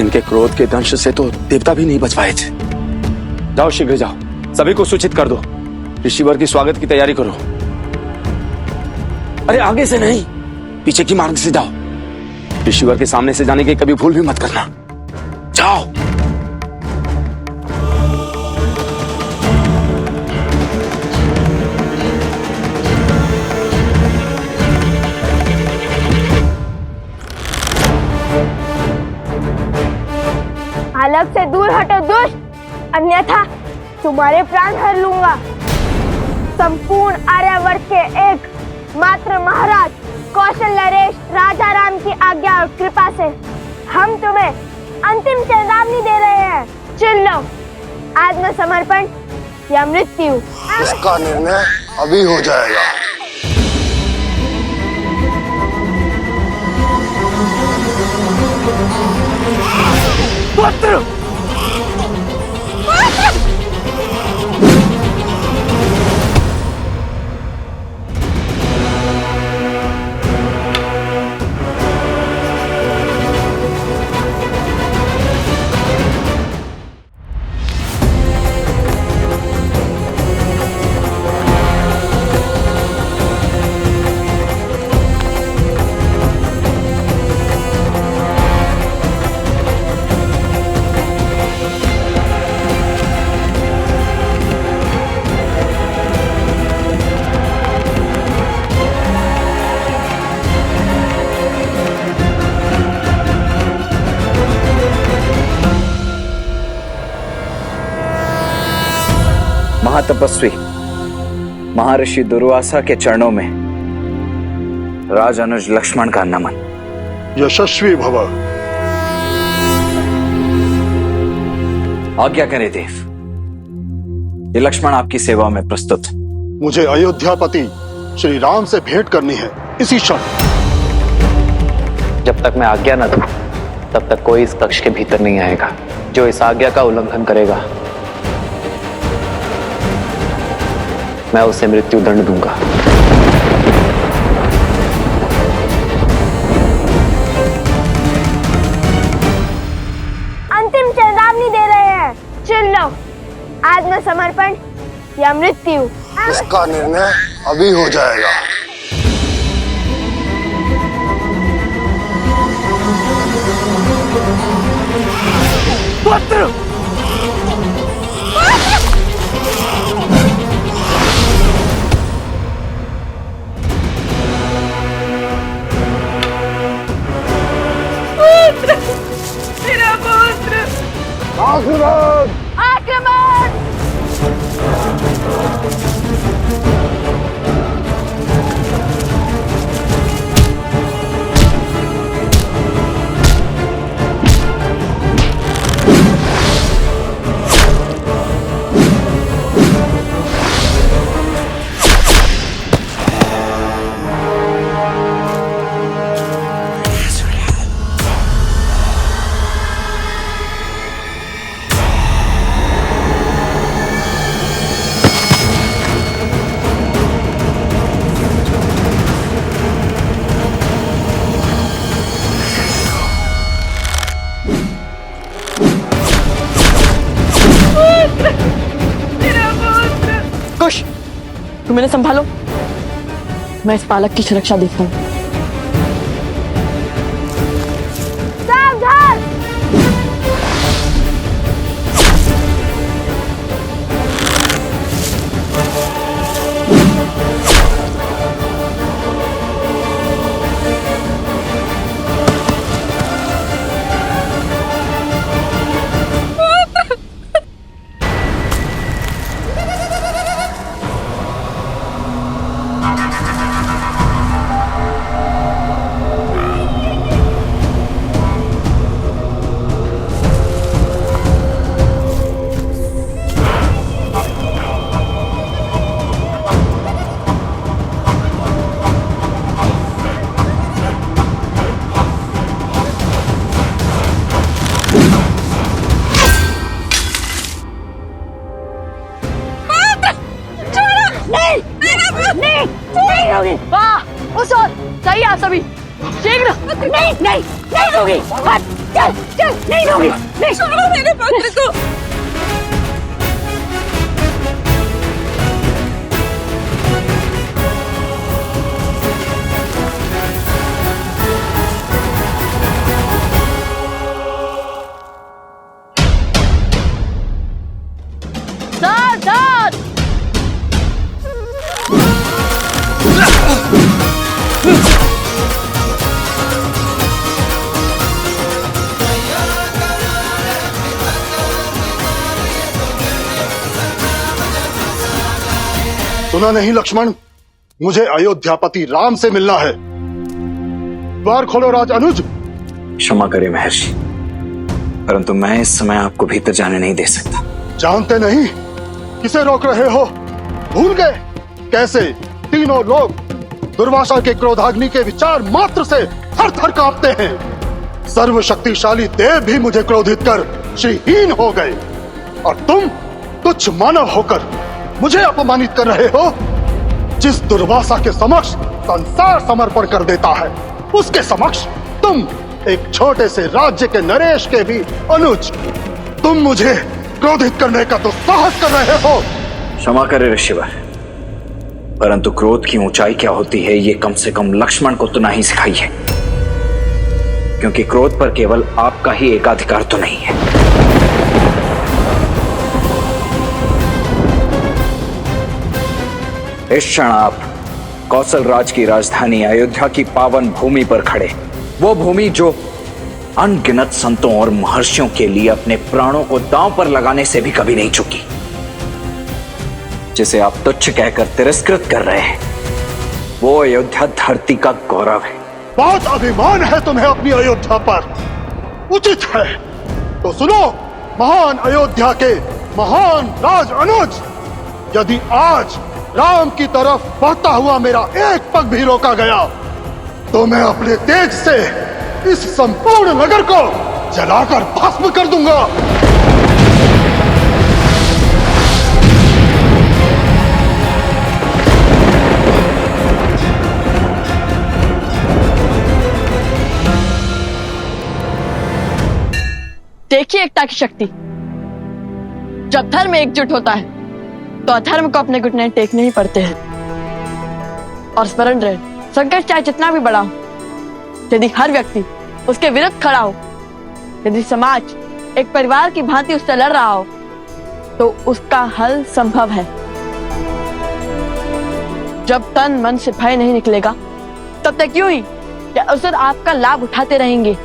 इनके क्रोध के दंश से तो देवता भी नहीं बच पाए थे। जाओ शीघ्र जाओ, सभी को सूचित कर दो, ऋषिवर की स्वागत की तैयारी करो। अरे आगे से नहीं, पीछे की मार्ग से जाओ। ऋषिवर के सामने से जाने की कभी भूल भी मत करना। जाओ। अलग से दूर हटो दुष्ट, अन्यथा तुम्हारे प्राण हर लूंगा। संपूर्ण आर्यावर्त के एक मात्र महाराज कौशल नरेश राजा राम की आज्ञा और कृपा से हम तुम्हें अंतिम चेतावनी दे रहे हैं। चुन लो, आत्मसमर्पण या मृत्यु। इसका निर्णय अभी हो जाएगा। पुत्र! महातपस्वी महर्षि दुर्वासा के चरणों में राज अनुज लक्ष्मण का नमन। यशस्वी भव। आज्ञा करें देव, ये लक्ष्मण आपकी सेवा में प्रस्तुत। मुझे अयोध्यापति श्री राम से भेंट करनी है इसी क्षण। जब तक मैं आज्ञा न दूं, तब तक कोई इस कक्ष के भीतर नहीं आएगा। जो इस आज्ञा का उल्लंघन करेगा, मैं उसे मृत्यु दंड दूंगा। अंतिम चेतावनी दे रहे हैं। चुन लो, आत्मसमर्पण या मृत्यु। इसका निर्णय अभी हो जाएगा। पुत्र! मेरा पुत्र! आक्रमण! आक्रमण! कुश, तुम इन्हें संभालो, मैं इस बालक की सुरक्षा देखता हूँ। सावधान! शीघ्र। नहीं नहीं नहीं दूंगी, मत, चल चल, नहीं दूंगी, नहीं। छोड़ो मेरे पुत्र को। सावधान। सुना नहीं लक्ष्मण, मुझे अयोध्यापति राम से मिलना है। द्वार खोलो राज अनुज। क्षमा करें महर्षि, परंतु मैं इस समय आपको भीतर जाने नहीं दे सकता। जानते नहीं किसे रोक रहे हो? भूल गए कैसे तीनों लोग दुर्वासा के क्रोधाग्नि के विचार मात्र से थर थर कांपते हैं। सर्वशक्तिशाली देव भी मुझे क्रोधित कर श्रीहीन हो गए, और तुम तुच्छ मानव होकर मुझे अपमानित कर रहे हो। जिस दुर्वासा के समक्ष संसार समर्पण कर देता है, उसके समक्ष तुम एक छोटे से राज्य के नरेश के भी अनुज, तुम मुझे क्रोधित करने का तो साहस कर रहे हो। क्षमा करें ऋषिवर, परंतु क्रोध की ऊंचाई क्या होती है ये कम से कम लक्ष्मण को तो नहीं सिखाई है, क्योंकि क्रोध पर केवल आपका ही एकाधिकार तो नहीं है। इस क्षण आप कौशल राज की राजधानी अयोध्या की पावन भूमि पर खड़े, वो भूमि जो अनगिनत संतों और महर्षियों के लिए अपने प्राणों को दांव पर लगाने से भी कभी नहीं चुकी, जिसे आप तुच्छ कहकर तिरस्कृत कर रहे हैं, वो अयोध्या धरती का गौरव है। बहुत अभिमान है तुम्हें अपनी अयोध्या पर, उचित है तो सुनो महान अयोध्या के महान राज अनुज। यदि आज राम की तरफ बढ़ता हुआ मेरा एक पग भी रोका गया, तो मैं अपने तेज से इस संपूर्ण नगर को जलाकर भस्म कर दूंगा। देखिए एकता की शक्ति। जब धर्म एकजुट होता है तो अधर्म को अपने घुटने टेकने ही पड़ते हैं। और स्मरण रहे, संकट चाहे जितना भी बड़ा हो, यदि हर व्यक्ति उसके विरुद्ध खड़ा हो, यदि समाज एक परिवार की भांति उससे लड़ रहा हो, तो उसका हल संभव है। जब तन मन से भय नहीं निकलेगा, तब तक यूं ही या अवसर आपका लाभ उठाते रहेंगे।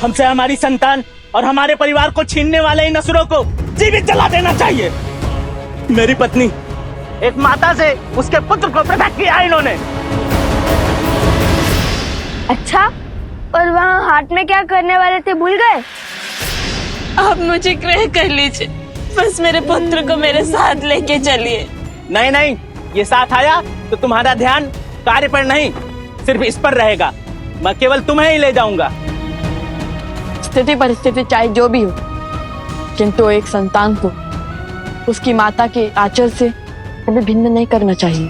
हमसे हमारी संतान और हमारे परिवार को छीनने वाले इन असुरों को जीवित जला देना चाहिए। मेरी पत्नी एक माता से उसके पुत्र को पृथक किया इन्होंने। अच्छा, और वहाँ हाथ में क्या करने वाले थे, भूल गए? आप मुझे ग्रह कर लीजिए, बस मेरे पुत्र को मेरे साथ लेके चलिए। नहीं नहीं, ये साथ आया तो तुम्हारा ध्यान कार्य पर नहीं, सिर्फ इस पर रहेगा। मैं केवल तुम्हें ही ले जाऊंगा। स्थिति परिस्थिति चाहे जो भी हो, किंतु एक संतान को उसकी माता के आचर से कभी भिन्न नहीं करना चाहिए।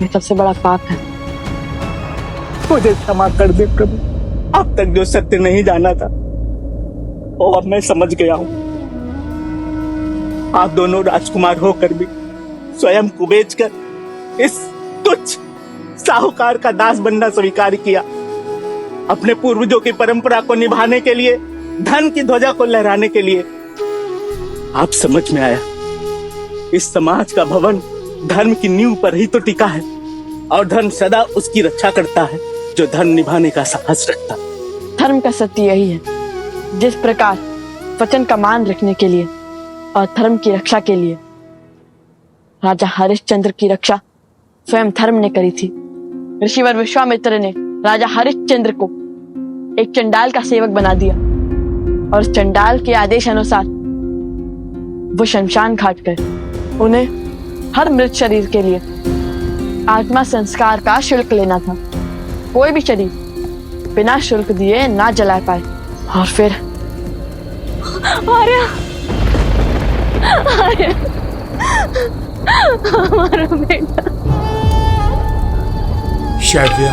ये सबसे बड़ा पाप है। मुझे क्षमा कर दे प्रभु, अब तक जो सत्य नहीं जाना था वो अब मैं समझ गया हूँ। आप दोनों राजकुमार होकर भी स्वयं को बेचकर इस तुच्छ साहूकार का दास बनना स्वीकार किया। अपने पूर्वजों की परंपरा को निभाने के लिए, धन की ध्वजा को लहराने के लिए। आप समझ में आया, इस समाज का भवन धर्म की नींव पर ही तो टिका है, और धर्म सदा उसकी रक्षा करता है जो धर्म निभाने का साहस रखता है। धर्म का सत्य यही है, जिस प्रकार वचन का मान रखने के लिए और धर्म की रक्षा के लिए राजा हरिश्चंद्र की रक्षा स्वयं धर्म ने करी थी। ऋषिवर विश्वामित्र ने राजा हरिश्चंद्र को एक चंडाल का सेवक बना दिया, और उस चंडाल के आदेश अनुसार वो शमशान घाट गए। उन्हें हर मृत शरीर के लिए आत्मा संस्कार का शुल्क लेना था। कोई भी शरीर बिना शुल्क दिए ना जला पाए। और फिर आर्या, आर्या, हमारा बेटा। शैव्य,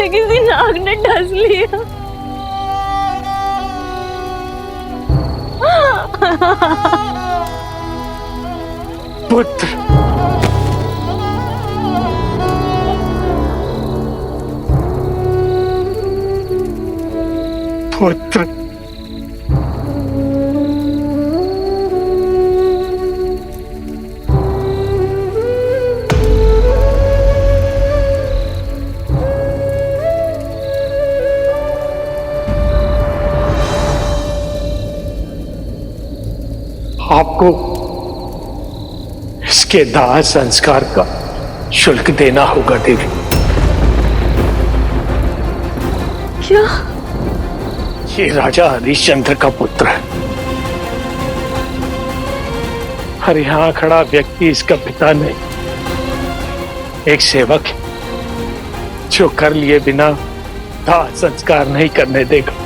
मुझे किसी नाग ने डस लिया। पुत्र, पुत्र, आपको इसके दाह संस्कार का शुल्क देना होगा देवी। क्या? ये राजा हरिश्चंद्र का पुत्र है और यहां खड़ा व्यक्ति इसका पिता नहीं, एक सेवक है जो कर लिए बिना दाह संस्कार नहीं करने देगा।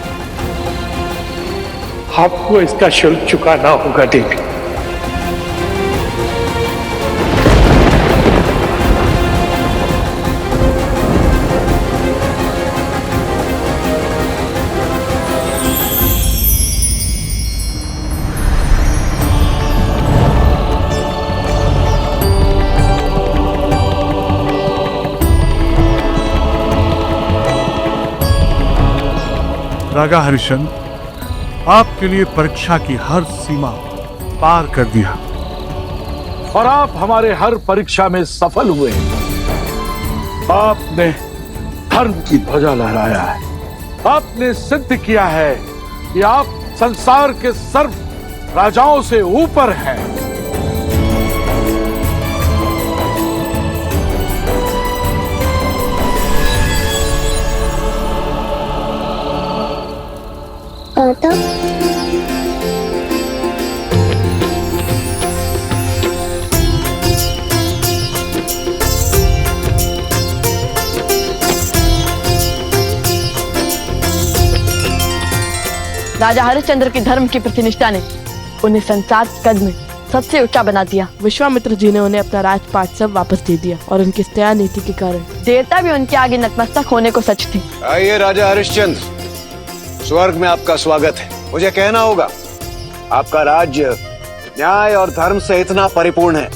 आपको इसका शुल्क चुकाना होगा देवी। राजा हरिश्चंद्र, आपके लिए परीक्षा की हर सीमा पार कर दिया और आप हमारे हर परीक्षा में सफल हुए। आपने धर्म की ध्वजा लहराया है। आपने सिद्ध किया है कि आप संसार के सर्व राजाओं से ऊपर हैं। राजा हरिश्चंद्र की धर्म की प्रतिनिष्ठा ने उन्हें संसार कद में सबसे ऊंचा बना दिया। विश्वामित्र जी ने उन्हें अपना राजपाट सब वापस दे दिया और उनकी दया नीति के कारण देवता भी उनके आगे नतमस्तक होने को सच थे। आइए राजा हरिश्चंद्र, स्वर्ग में आपका स्वागत है। मुझे कहना होगा, आपका राज्य न्याय और धर्म से इतना परिपूर्ण है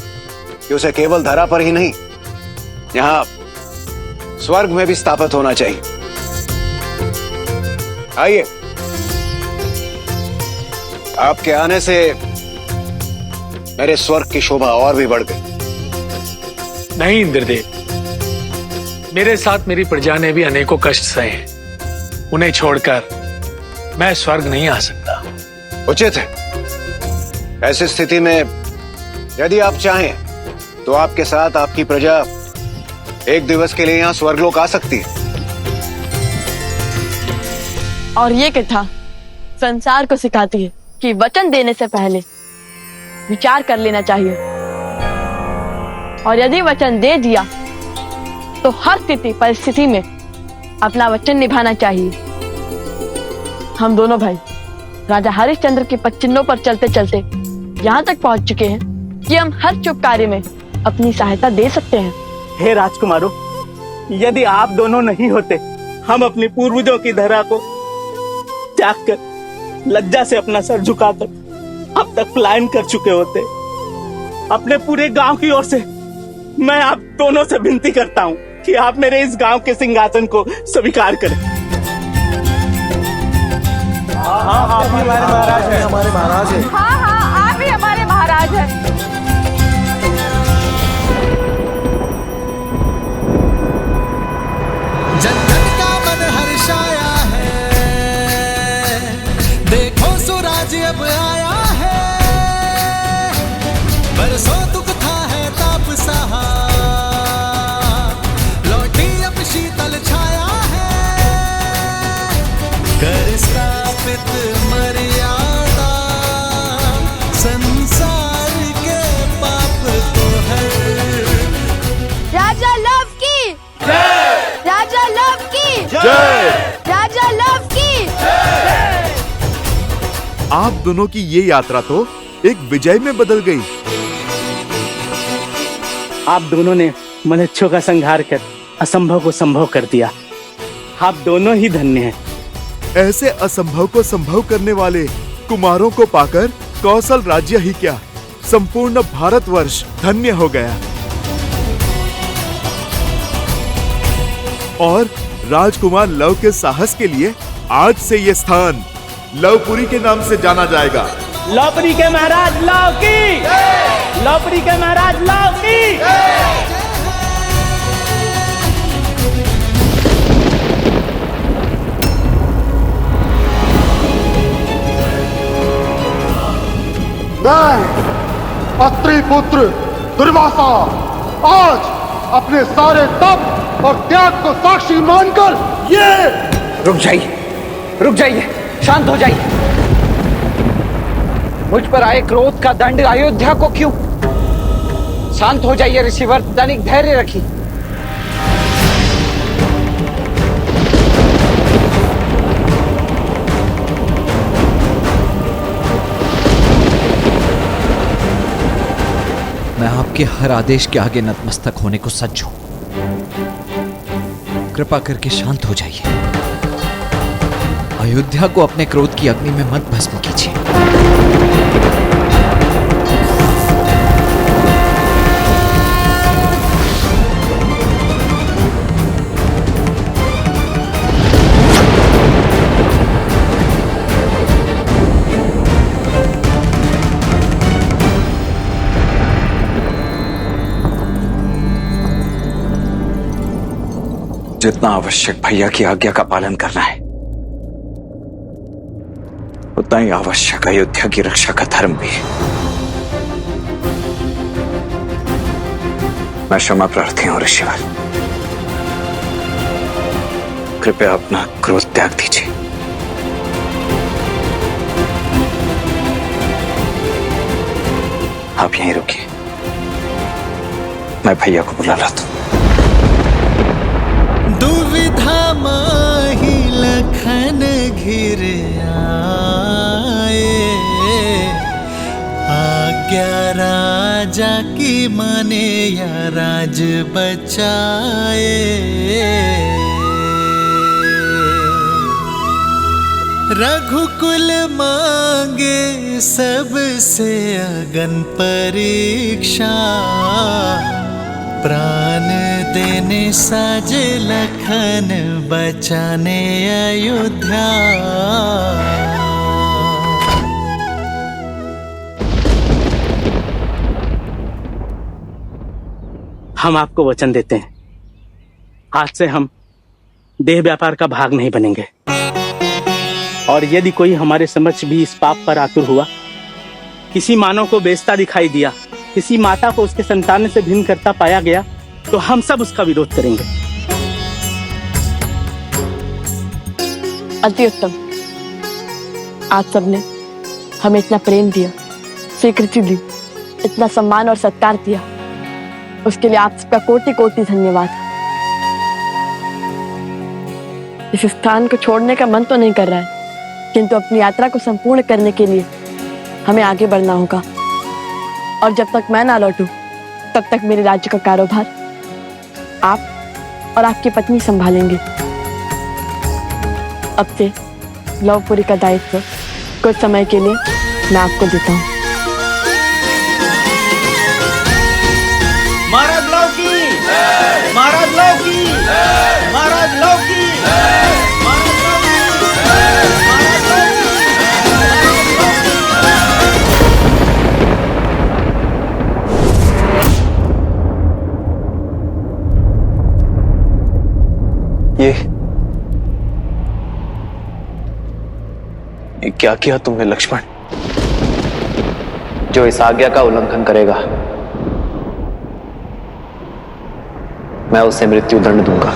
कि उसे केवल धरा पर ही नहीं, यहाँ स्वर्ग में भी स्थापित होना चाहिए। आइए, आपके आने से मेरे स्वर्ग की शोभा और भी बढ़ गई। नहीं इंद्रदेव, मेरे साथ मेरी प्रजा ने भी अनेकों कष्ट सहे हैं। उन्हें छोड़कर मैं स्वर्ग नहीं आ सकता। उचित है। ऐसी स्थिति में यदि आप चाहें तो आपके साथ आपकी प्रजा एक दिवस के लिए यहाँ स्वर्गलोक आ सकती है। और ये कथा संसार को सिखाती है कि वचन देने से पहले विचार कर लेना चाहिए, और यदि वचन दे दिया तो हर स्थिति परिस्थिति में अपना वचन निभाना चाहिए। हम दोनों भाई राजा हरिश्चंद्र के पदचिन्हों पर चलते चलते यहाँ तक पहुँच चुके हैं कि हम हर शुभ कार्य में अपनी सहायता दे सकते हैं। हे राजकुमारों, यदि आप दोनों नहीं होते, हम अपने पूर्वजों की धरा को त्याग कर लज्जा से अपना सर झुकाकर अब तक पलायन कर चुके होते। अपने पूरे गांव की ओर से मैं आप दोनों से विनती करता हूं कि आप मेरे इस गांव के सिंहासन को स्वीकार करें। हाँ, आप ही हमारे महाराज हैं। हमारे महाराज हैं। हाँ हाँ, आप ही हमारे महाराज हैं। जन जन का मन हर्षाया है, देखो स्वराज्य अब आया है। बरसों दुख था है ताप सहा, लौटी अब शीतल छाया है। कर स्थापित मर्यादा, संसार के पाप को हर। राजा लव की जय, राजा लव की जय, राजा लव की जय। आप दोनों की ये यात्रा तो एक विजय में बदल गई। आप दोनों ने मलेच्छों का संहार कर असंभव को संभव कर दिया। आप दोनों ही धन्य हैं। ऐसे असंभव को संभव करने वाले कुमारों को पाकर कौशल राज्य ही क्या, संपूर्ण भारतवर्ष धन्य हो गया। और राजकुमार लव के साहस के लिए आज से ये स्थान लवपुरी के नाम से जाना जाएगा। लवपुरी के महाराज लव की, लवपुरी के महाराज लव की। मैं अत्रि पुत्र दुर्वासा आज अपने सारे तप और त्याग को साक्षी मानकर ये रुक जाइए, शांत हो जाइए। मुझ पर आए क्रोध का दंड अयोध्या को क्यों? शांत हो जाइए ऋषिवर, तनिक धैर्य रखिए। मैं आपके हर आदेश के आगे नतमस्तक होने को सज्ज हूं। कृपा करके शांत हो जाइए। अयोध्या को अपने क्रोध की अग्नि में मत भस्म कीजिए। जितना आवश्यक भैया की आज्ञा का पालन करना है, उतना ही आवश्यक अयोध्या की रक्षा का धर्म भी है। मैं क्षमा प्रार्थी हूं ऋषिवर, कृपया अपना क्रोध त्याग दीजिए। आप यहीं रुकिए, मैं भैया को बुला लाता हूं। दुविधा माही लखन घिर आए, आज्ञा राजा की माने या राज बचाए। रघुकुल मांगे सबसे अगन परीक्षा, प्राण देने साज लखन बचाने अयोध्या। हम आपको वचन देते हैं, आज से हम देह व्यापार का भाग नहीं बनेंगे। और यदि कोई हमारे समक्ष भी इस पाप पर आतुर हुआ, किसी मानव को बेइज्जता दिखाई दिया, किसी माता को उसके संतान से भिन्न करता पाया गया, तो हम सब उसका विरोध करेंगे। अति उत्तम। आज सबने हमें इतना प्रेम दिया, स्वीकृति दी, इतना सम्मान और सत्कार दिया, उसके लिए आप सबका कोटि कोटि धन्यवाद। इस स्थान को छोड़ने का मन तो नहीं कर रहा है, किंतु अपनी यात्रा को संपूर्ण करने के लिए हमें आगे बढ़ना होगा। और जब तक मैं ना लौटूं, तब तक मेरे राज्य का कारोबार आप और आपकी पत्नी संभालेंगे। अब से लवपुरी का दायित्व कुछ समय के लिए मैं आपको देता हूँ। महाराज लव की, महाराज लव की, महाराज लव की, ये क्या किया तुमने लक्ष्मण? जो इस आज्ञा का उल्लंघन करेगा, मैं उसे मृत्यु दंड दूंगा।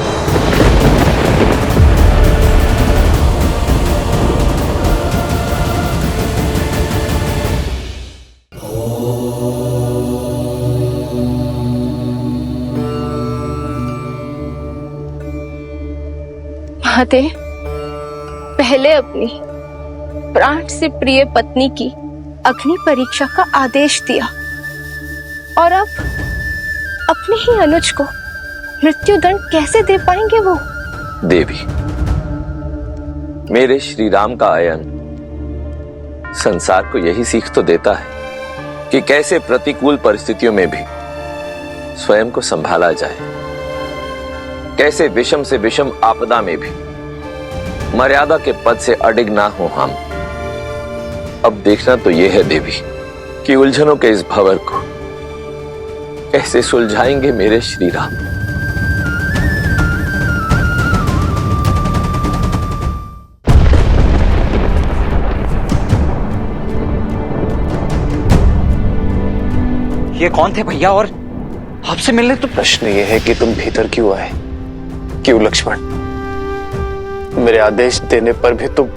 महादेव, पहले अपनी प्राण से प्रिय पत्नी की अग्नि परीक्षा का आदेश दिया और अब अपने ही अनुज को मृत्यु दंड कैसे दे पाएंगे वो? देवी, मेरे श्री राम का आयन संसार को यही सीख तो देता है कि कैसे प्रतिकूल परिस्थितियों में भी स्वयं को संभाला जाए, कैसे विषम से विषम आपदा में भी मर्यादा के पद से अडिग ना हो हम। अब देखना तो यह है देवी कि उलझनों के इस भंवर को कैसे सुलझाएंगे मेरे श्री राम। ये कौन थे भैया और आपसे मिलने? तो प्रश्न ये है कि तुम भीतर क्यों आए? क्यों लक्ष्मण? मेरे आदेश देने पर भी तुम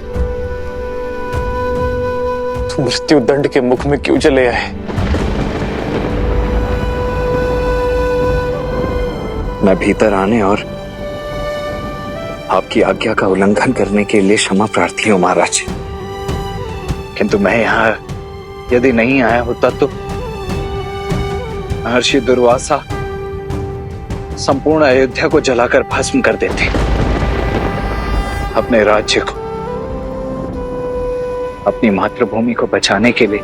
मृत्यु दंड के मुख में क्यों चले आए? मैं भीतर आने और आपकी आज्ञा का उल्लंघन करने के लिए क्षमा प्रार्थी हूं महाराज, किंतु मैं यहां यदि नहीं आया होता तो महर्षि दुर्वासा संपूर्ण अयोध्या को जलाकर भस्म कर देते। अपने राज्य को, अपनी मातृभूमि को बचाने के लिए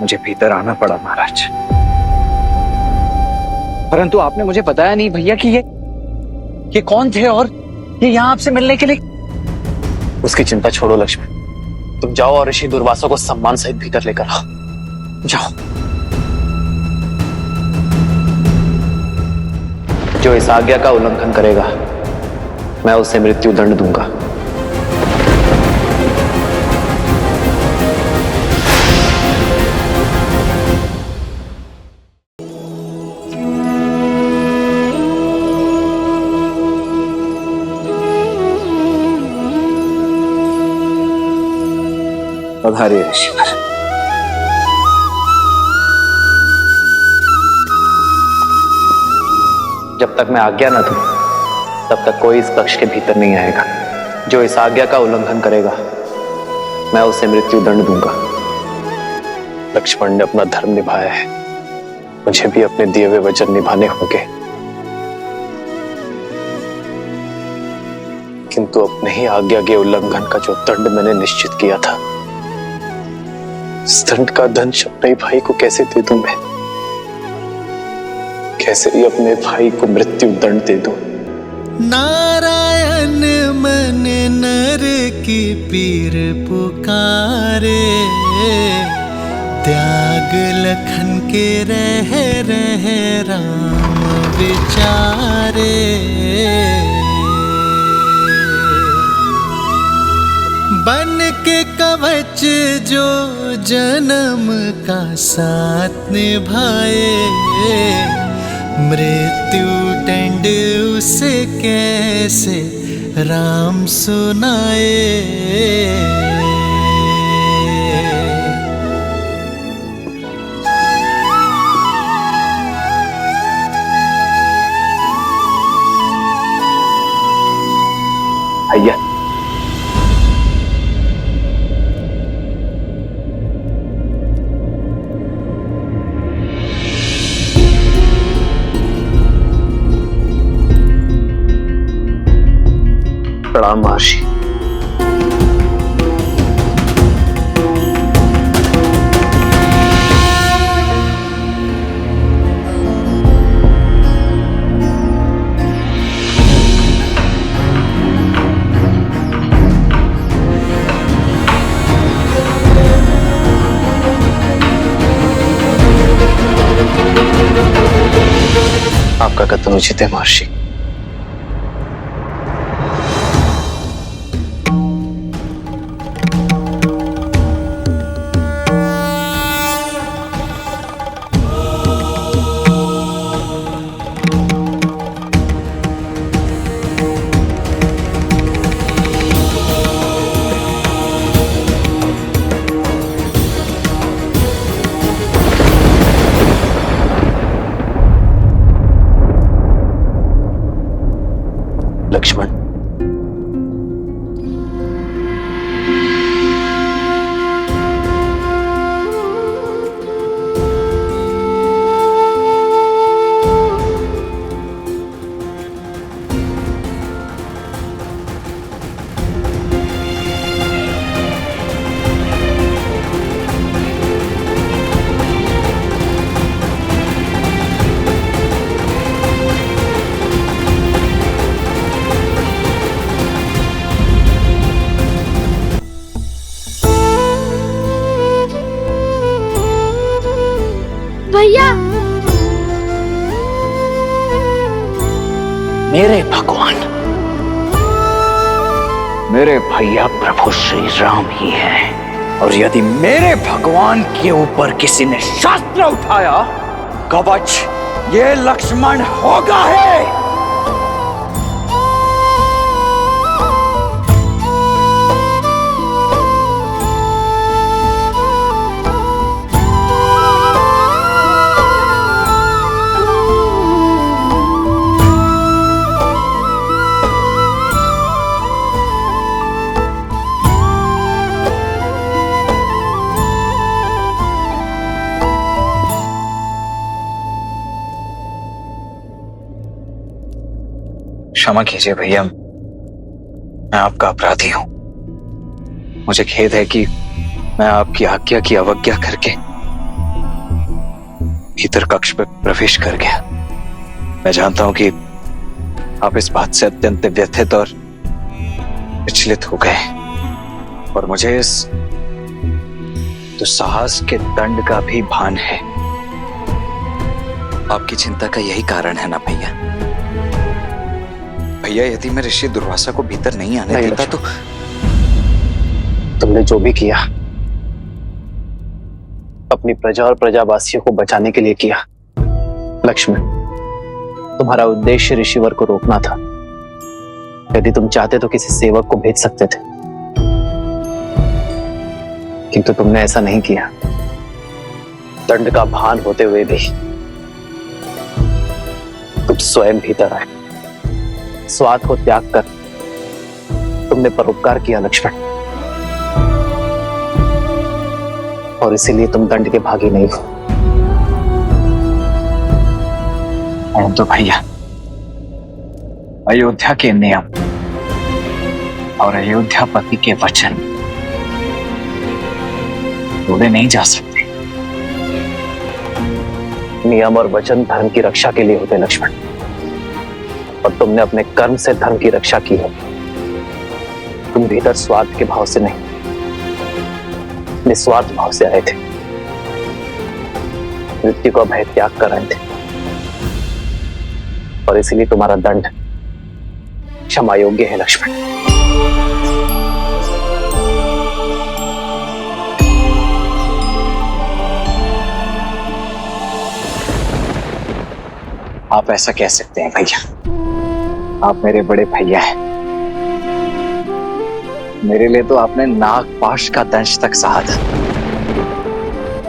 मुझे भीतर आना पड़ा महाराज। परंतु आपने मुझे बताया नहीं भैया कि ये कौन थे और ये यहां आपसे मिलने के लिए। उसकी चिंता छोड़ो लक्ष्मण, तुम जाओ और ऋषि दुर्वासा को सम्मान सहित भीतर लेकर आओ। जाओ। जो इस आज्ञा का उल्लंघन करेगा मैं उसे मृत्यु दंड दूंगा। पधारिए ऋषिवर। जब तक मैं आज्ञा न दूं तब तक कोई इस कक्ष के भीतर नहीं आएगा। जो इस आज्ञा का उल्लंघन करेगा मैं उसे मृत्यु दंड दूंगा। लक्ष्मण ने अपना धर्म निभाया है, मुझे भी अपने दिए हुए वचन निभाने होंगे, किंतु अपने ही आज्ञा के उल्लंघन का जो दंड मैंने निश्चित किया था, इस दंड का दंश अपने भाई को कैसे दे दूं मैं? कैसे ही अपने भाई को मृत्यु दंड दे दूं? नारायण मन नर की पीर पुकारे, त्याग लखन के रह राम विचारे। बन के कवच जो जन्म का साथ निभाए, मृत्यु दंड उसे कैसे राम सुनाए। भैया प्रणाम महर्षि। आपका कथन उचित है महर्षि। लक्ष्मण, मेरे भगवान, मेरे भैया प्रभु श्री राम ही हैं। और यदि मेरे भगवान के ऊपर किसी ने शस्त्र उठाया, कवच ये लक्ष्मण होगा है। क्षमा कीजिए भैया, मैं आपका अपराधी हूं। मुझे खेद है कि मैं आपकी आज्ञा की अवज्ञा करके भीतर कक्ष में प्रवेश कर गया। मैं जानता हूं कि आप इस बात से अत्यंत व्यथित और विचलित हो गए, और मुझे इस दुस्साहस के दंड का भी भान है। आपकी चिंता का यही कारण है ना भैया? भैया, यदि मैं ऋषि दुर्वासा को भीतर नहीं आने देता तो तुमने जो भी किया अपनी प्रजा और प्रजावासियों को बचाने के लिए किया। लक्ष्मण, तुम्हारा उद्देश्य ऋषिवर को रोकना था। यदि तुम चाहते तो किसी सेवक को भेज सकते थे, किंतु तुमने ऐसा नहीं किया। दंड का भान होते हुए भी तुम स्वयं भीतर आए। स्वार्थ को त्याग कर तुमने परोपकार किया लक्ष्मण, और इसीलिए तुम दंड के भागी नहीं हो। तो भैया, अयोध्या के नियम और अयोध्यापति के वचन तोड़े नहीं जा सकते। नियम और वचन धर्म की रक्षा के लिए होते लक्ष्मण, और तुमने अपने कर्म से धर्म की रक्षा की है। तुम भीतर स्वार्थ के भाव से नहीं, निस्वार्थ भाव से आए थे। मृत्यु को भय त्याग कर आए थे, और इसीलिए तुम्हारा दंड क्षमा योग्य है लक्ष्मण। आप ऐसा कह सकते हैं भैया, आप मेरे बड़े भैया हैं। मेरे लिए तो आपने नागपाश का दंश तक सहा था।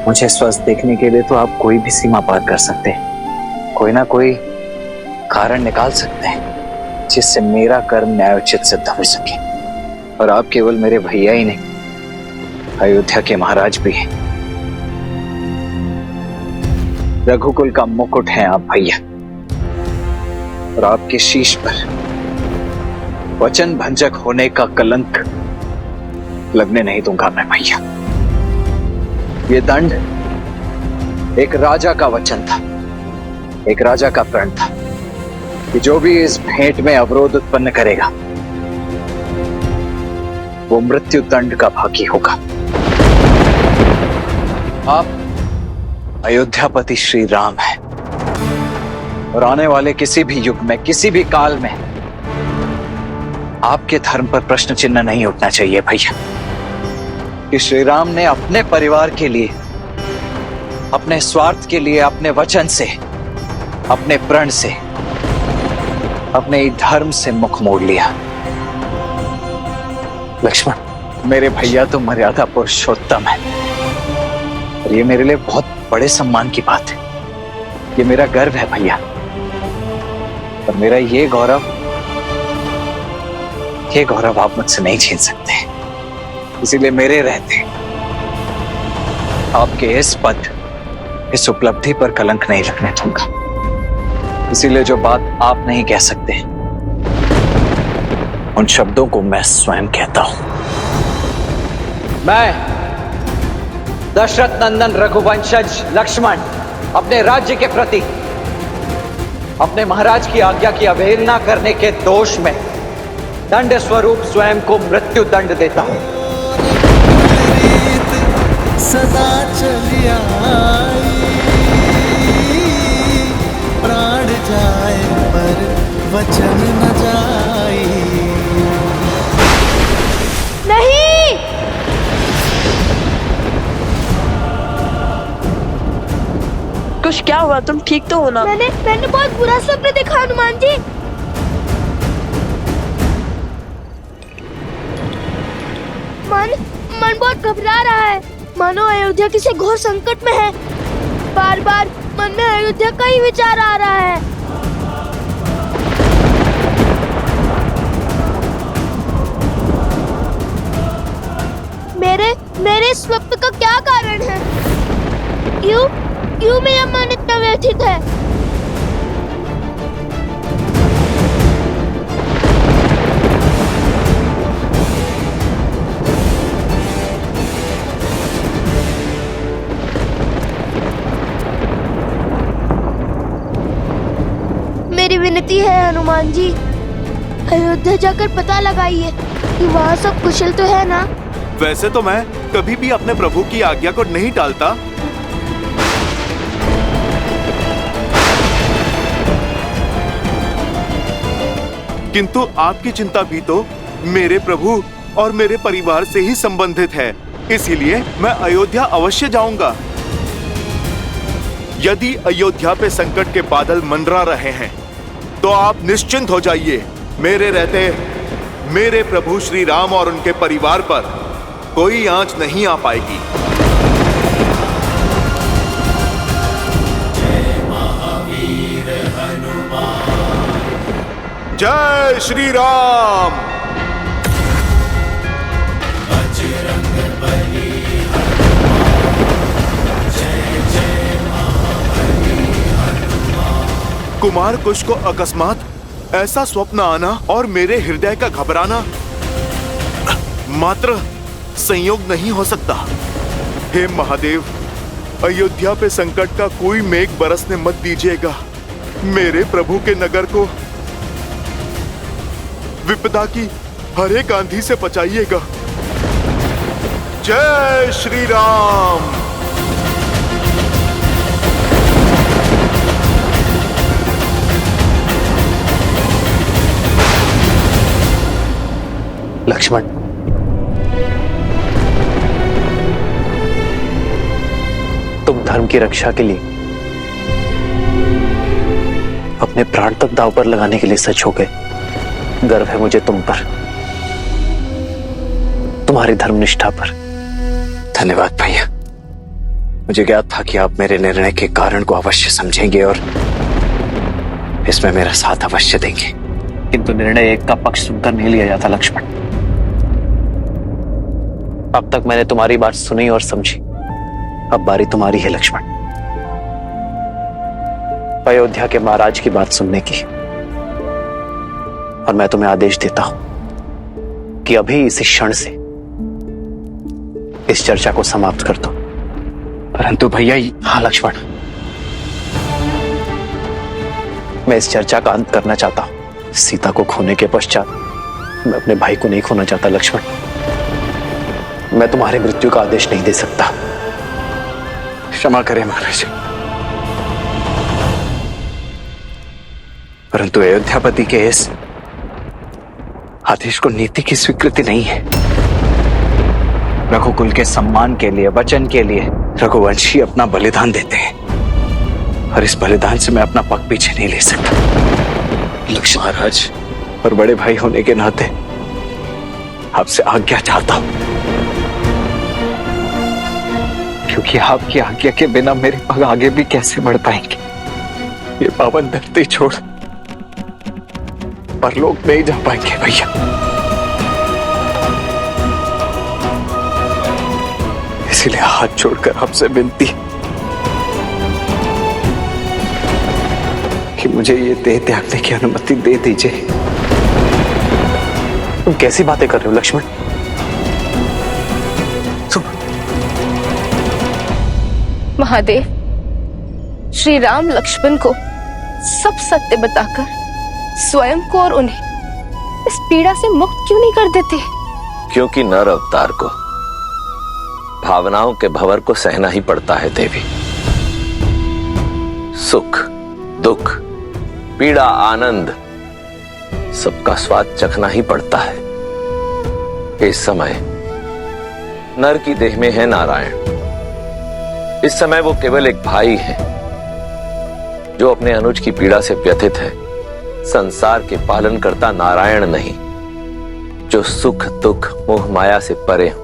मुझे स्वस्थ देखने के लिए तो आप कोई भी सीमा पार कर सकते हैं, कोई ना कोई कारण निकाल सकते हैं जिससे मेरा कर्म न्यायोचित सिद्ध हो सके। और आप केवल मेरे भैया ही नहीं, अयोध्या के महाराज भी हैं। रघुकुल का मुकुट है आप भैया, और आपके शीश पर वचन भंजक होने का कलंक लगने नहीं दूंगा मैं भैया। ये दंड एक राजा का वचन था, एक राजा का प्रण था कि जो भी इस भेंट में अवरोध उत्पन्न करेगा वो मृत्यु दंड का भागी होगा। आप अयोध्यापति श्री राम हैं, और आने वाले किसी भी युग में, किसी भी काल में आपके धर्म पर प्रश्न चिन्ह नहीं उठना चाहिए भैया कि श्री राम ने अपने परिवार के लिए, अपने स्वार्थ के लिए, अपने वचन से, अपने प्रण से, अपने धर्म से मुख मोड़ लिया। लक्ष्मण, मेरे भैया तो मर्यादा पुरुषोत्तम है, और ये मेरे लिए बहुत बड़े सम्मान की बात है। ये मेरा गर्व है भैया, और मेरा ये गौरव आप मुझसे नहीं छीन सकते। इसीलिए मेरे रहते आपके इस पद, इस उपलब्धि पर कलंक नहीं लगने दूंगा। इसीलिए जो बात आप नहीं कह सकते, उन शब्दों को मैं स्वयं कहता हूं। मैं दशरथ नंदन रघुवंशज लक्ष्मण अपने राज्य के प्रति अपने महाराज की आज्ञा की अवहेलना करने के दोष में दंड स्वरूप स्वयं को मृत्यु दंड देता हूं। सदा चली आई, प्राण जाए पर वचन न जाई। नहीं, कुछ क्या हुआ? तुम ठीक तो हो ना? मैंने बहुत बुरा सपना देखा हनुमान जी। मन बहुत घबरा रहा है, मानो अयोध्या किसी घोर संकट में है। बार बार मन में अयोध्या का ही विचार आ रहा है। मेरे स्वप्न का क्या कारण है? क्यों मेरा मन इतना व्यथित है? मेरी विनती है हनुमान जी, अयोध्या जाकर पता लगाइए कि वहाँ सब कुशल तो है ना। वैसे तो मैं कभी भी अपने प्रभु की आज्ञा को नहीं टालता, किंतु आपकी चिंता भी तो मेरे प्रभु और मेरे परिवार से ही संबंधित है, इसीलिए मैं अयोध्या अवश्य जाऊंगा। यदि अयोध्या पे संकट के बादल मंडरा रहे हैं तो आप निश्चिंत हो जाइए। मेरे रहते मेरे प्रभु श्री राम और उनके परिवार पर कोई आंच नहीं आ पाएगी। जय श्री राम। कुमार कुश को अकस्मात ऐसा स्वप्न आना और मेरे हृदय का घबराना मात्र संयोग नहीं हो सकता। हे महादेव, अयोध्या पे संकट का कोई मेघ बरसने मत दीजिएगा। मेरे प्रभु के नगर को विपदा की हर एक आंधी से बचाइएगा। जय श्री राम। लक्ष्मण, तुम धर्म की रक्षा के लिए अपने प्राण तक दांव पर लगाने के लिए सच हो गए। गर्व है मुझे तुम पर, तुम्हारी धर्मनिष्ठा पर। धन्यवाद भैया। मुझे ज्ञात था कि आप मेरे निर्णय के कारण को अवश्य समझेंगे और इसमें मेरा साथ अवश्य देंगे, किंतु निर्णय एक का पक्ष सुनकर नहीं लिया जाता लक्ष्मण। अब तक मैंने तुम्हारी बात सुनी और समझी, अब बारी तुम्हारी है लक्ष्मण, अयोध्या के महाराज की बात सुनने की। और मैं तुम्हें आदेश देता हूं कि अभी इसी क्षण से इस चर्चा को समाप्त कर दो। परंतु भैया, हाँ लक्ष्मण, मैं इस चर्चा का अंत करना चाहता हूं। सीता को खोने के पश्चात मैं अपने भाई को नहीं खोना चाहता लक्ष्मण। मैं तुम्हारी मृत्यु का आदेश नहीं दे सकता। क्षमा करें महाराज, परंतु अयोध्यापति के इस आदेश को नीति की स्वीकृति नहीं है। रघुकुल के सम्मान के लिए, वचन के लिए रघुवंशी अपना बलिदान देते हैं और इस बलिदान से मैं अपना पग पीछे नहीं ले सकता। लक्ष्मण महाराज, और बड़े भाई होने के नाते आपसे आज्ञा चाहता हूं, क्योंकि आपकी आज्ञा के बिना मेरे पग आगे भी कैसे बढ़ पाएंगे। ये पावन धरती छोड़ परलोक नहीं जा पाएंगे भैया। इसलिए हाथ जोड़कर आपसे विनती कि मुझे ये देह त्यागने की अनुमति दे दीजिए। तुम कैसी बातें कर रहे हो लक्ष्मण? महादेव, श्री राम लक्ष्मण को सब सत्य बताकर स्वयं को और उन्हें इस पीड़ा से मुक्त क्यों नहीं कर देते? क्योंकि नर अवतार को भावनाओं के भंवर को सहना ही पड़ता है देवी। सुख, दुख, पीड़ा, आनंद, सबका स्वाद चखना ही पड़ता है। इस समय नर की देह में है नारायण। इस समय वो केवल एक भाई है जो अपने अनुज की पीड़ा से व्यथित है। संसार के पालन करता नारायण नहीं, जो सुख दुख मोह माया से परे हो।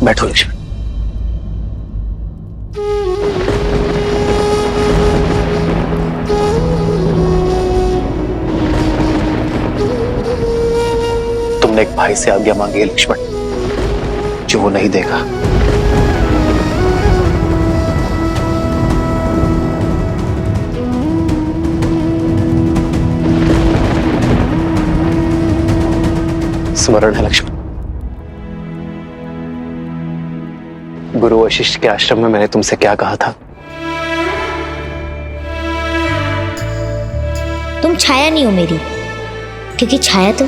बैठो लक्ष्मण। तुमने एक भाई से आज्ञा मांगी है लक्ष्मण, जो वो नहीं देगा। स्मरण है लक्ष्मण, गुरु वशिष्ठ के आश्रम में मैंने तुमसे क्या कहा था? तुम छाया नहीं हो मेरी, क्योंकि छाया तो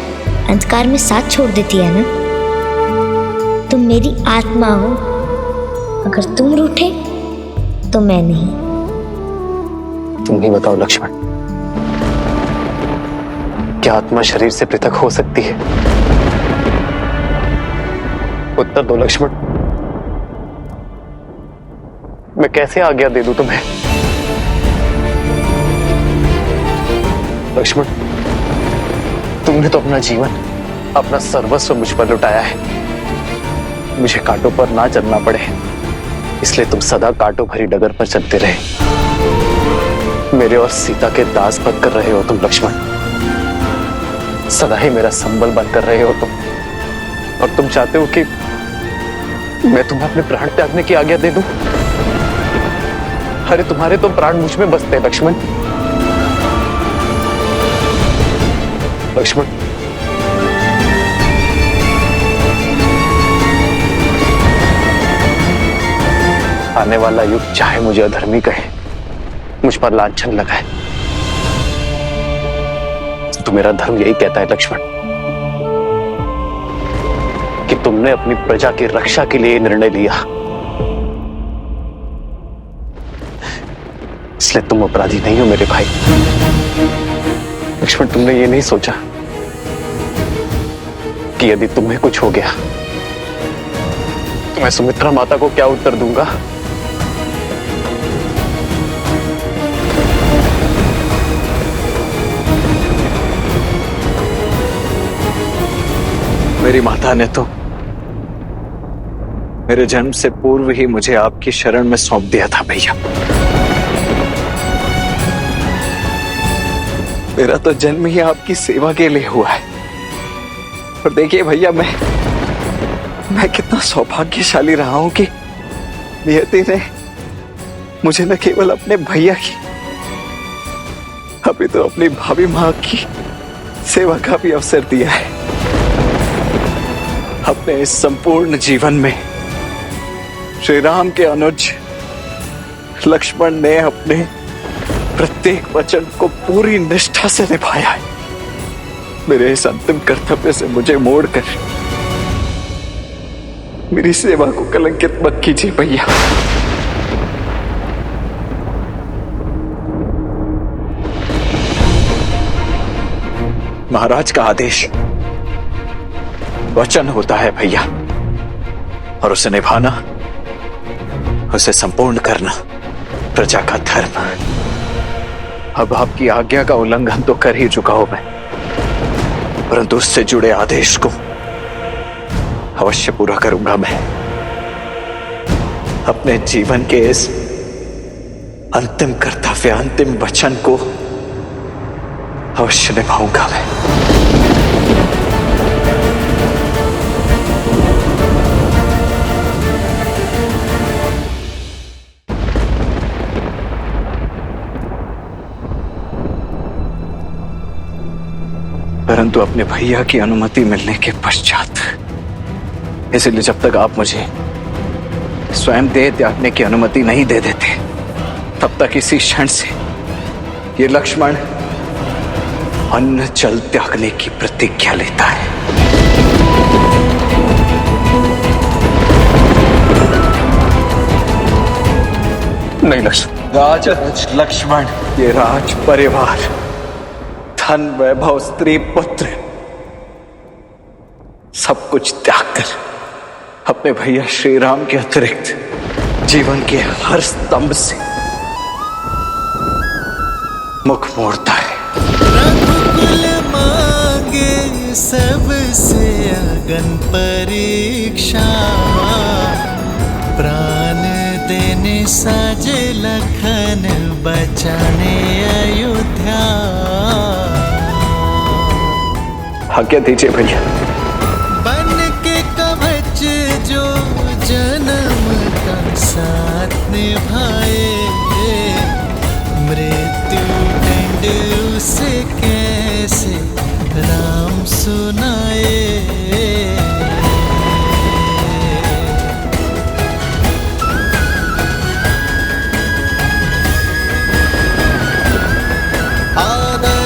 अंधकार में साथ छोड़ देती है ना। तुम मेरी आत्मा हो, अगर तुम रूठे तो मैं नहीं। तुम ही बताओ लक्ष्मण, क्या आत्मा शरीर से पृथक हो सकती है? उत्तर दो लक्ष्मण। मैं कैसे आज्ञा दे दूं तुम्हें? लक्ष्मण, तुमने तो अपना जीवन, अपना सर्वस्व मुझ पर लुटाया है। मुझे कांटों पर ना चलना पड़े, इसलिए तुम सदा कांटों भरी डगर पर चलते रहे। मेरे और सीता के दास बनकर रहे हो तुम लक्ष्मण। सदा ही मेरा संबल बनकर रहे हो तुम, और तुम चाहते हो कि मैं तुम्हें अपने प्राण त्यागने की आज्ञा दे दूं? अरे तुम्हारे तो प्राण मुझ में बसते हैं लक्ष्मण। लक्ष्मण, आने वाला युग चाहे मुझे अधर्मी कहे, मुझ पर लांछन लगाए, तो मेरा धर्म यही कहता है लक्ष्मण कि तुमने अपनी प्रजा की रक्षा के लिए निर्णय लिया, इसलिए तुम अपराधी नहीं हो मेरे भाई। लक्ष्मण, तुमने ये नहीं सोचा कि यदि तुम्हें कुछ हो गया तो मैं सुमित्रा माता को क्या उत्तर दूंगा? मेरी माता ने तो मेरे जन्म से पूर्व ही मुझे आपकी शरण में सौंप दिया था भैया। मेरा तो जन्म ही आपकी सेवा के लिए हुआ है। और देखिए भैया, मैं कितना सौभाग्यशाली रहा हूं कि नियति ने मुझे न केवल अपने भैया की, अभी तो अपनी भाभी मां की सेवा का भी अवसर दिया है। अपने इस संपूर्ण जीवन में श्री राम के अनुज लक्ष्मण ने अपने प्रत्येक वचन को पूरी निष्ठा से निभाया है। मेरे इस अंतिम कर्तव्य से मुझे मोड़कर मेरी सेवा को कलंकित मत कीजिए भैया। महाराज का आदेश वचन होता है भैया, और उसे निभाना, उसे संपूर्ण करना प्रजा का धर्म। अब आपकी आज्ञा का उल्लंघन तो कर ही चुका हूं मैं, परंतु उससे जुड़े आदेश को अवश्य पूरा करूंगा मैं। अपने जीवन के इस अंतिम कर्तव्य, अंतिम वचन को अवश्य निभाऊंगा मैं। परंतु अपने भैया की अनुमति मिलने के पश्चात, इसलिए जब तक आप मुझे स्वयं देह त्यागने की अनुमति नहीं दे देते, तब तक इसी क्षण से ये लक्ष्मण अन्न जल त्यागने की प्रतिज्ञा लेता है। नहीं लक्ष्मण, राजा लक्ष्मण, ये राज परिवार, धन वैभव, स्त्री पुत्र, सब कुछ त्याग कर अपने भैया श्री राम के अतिरिक्त जीवन के हर स्तंभ से मुख मोड़ता है। रघुकुल मांगे सबसे अगन परीक्षा, प्राण देने साजे लखन बचाने अयोध्या। आज्ञा दीजिए भैया। बन के कवच जो जन्म का साथ निभाए, मृत्यु दंड उसे कैसे राम सुनाए। आदर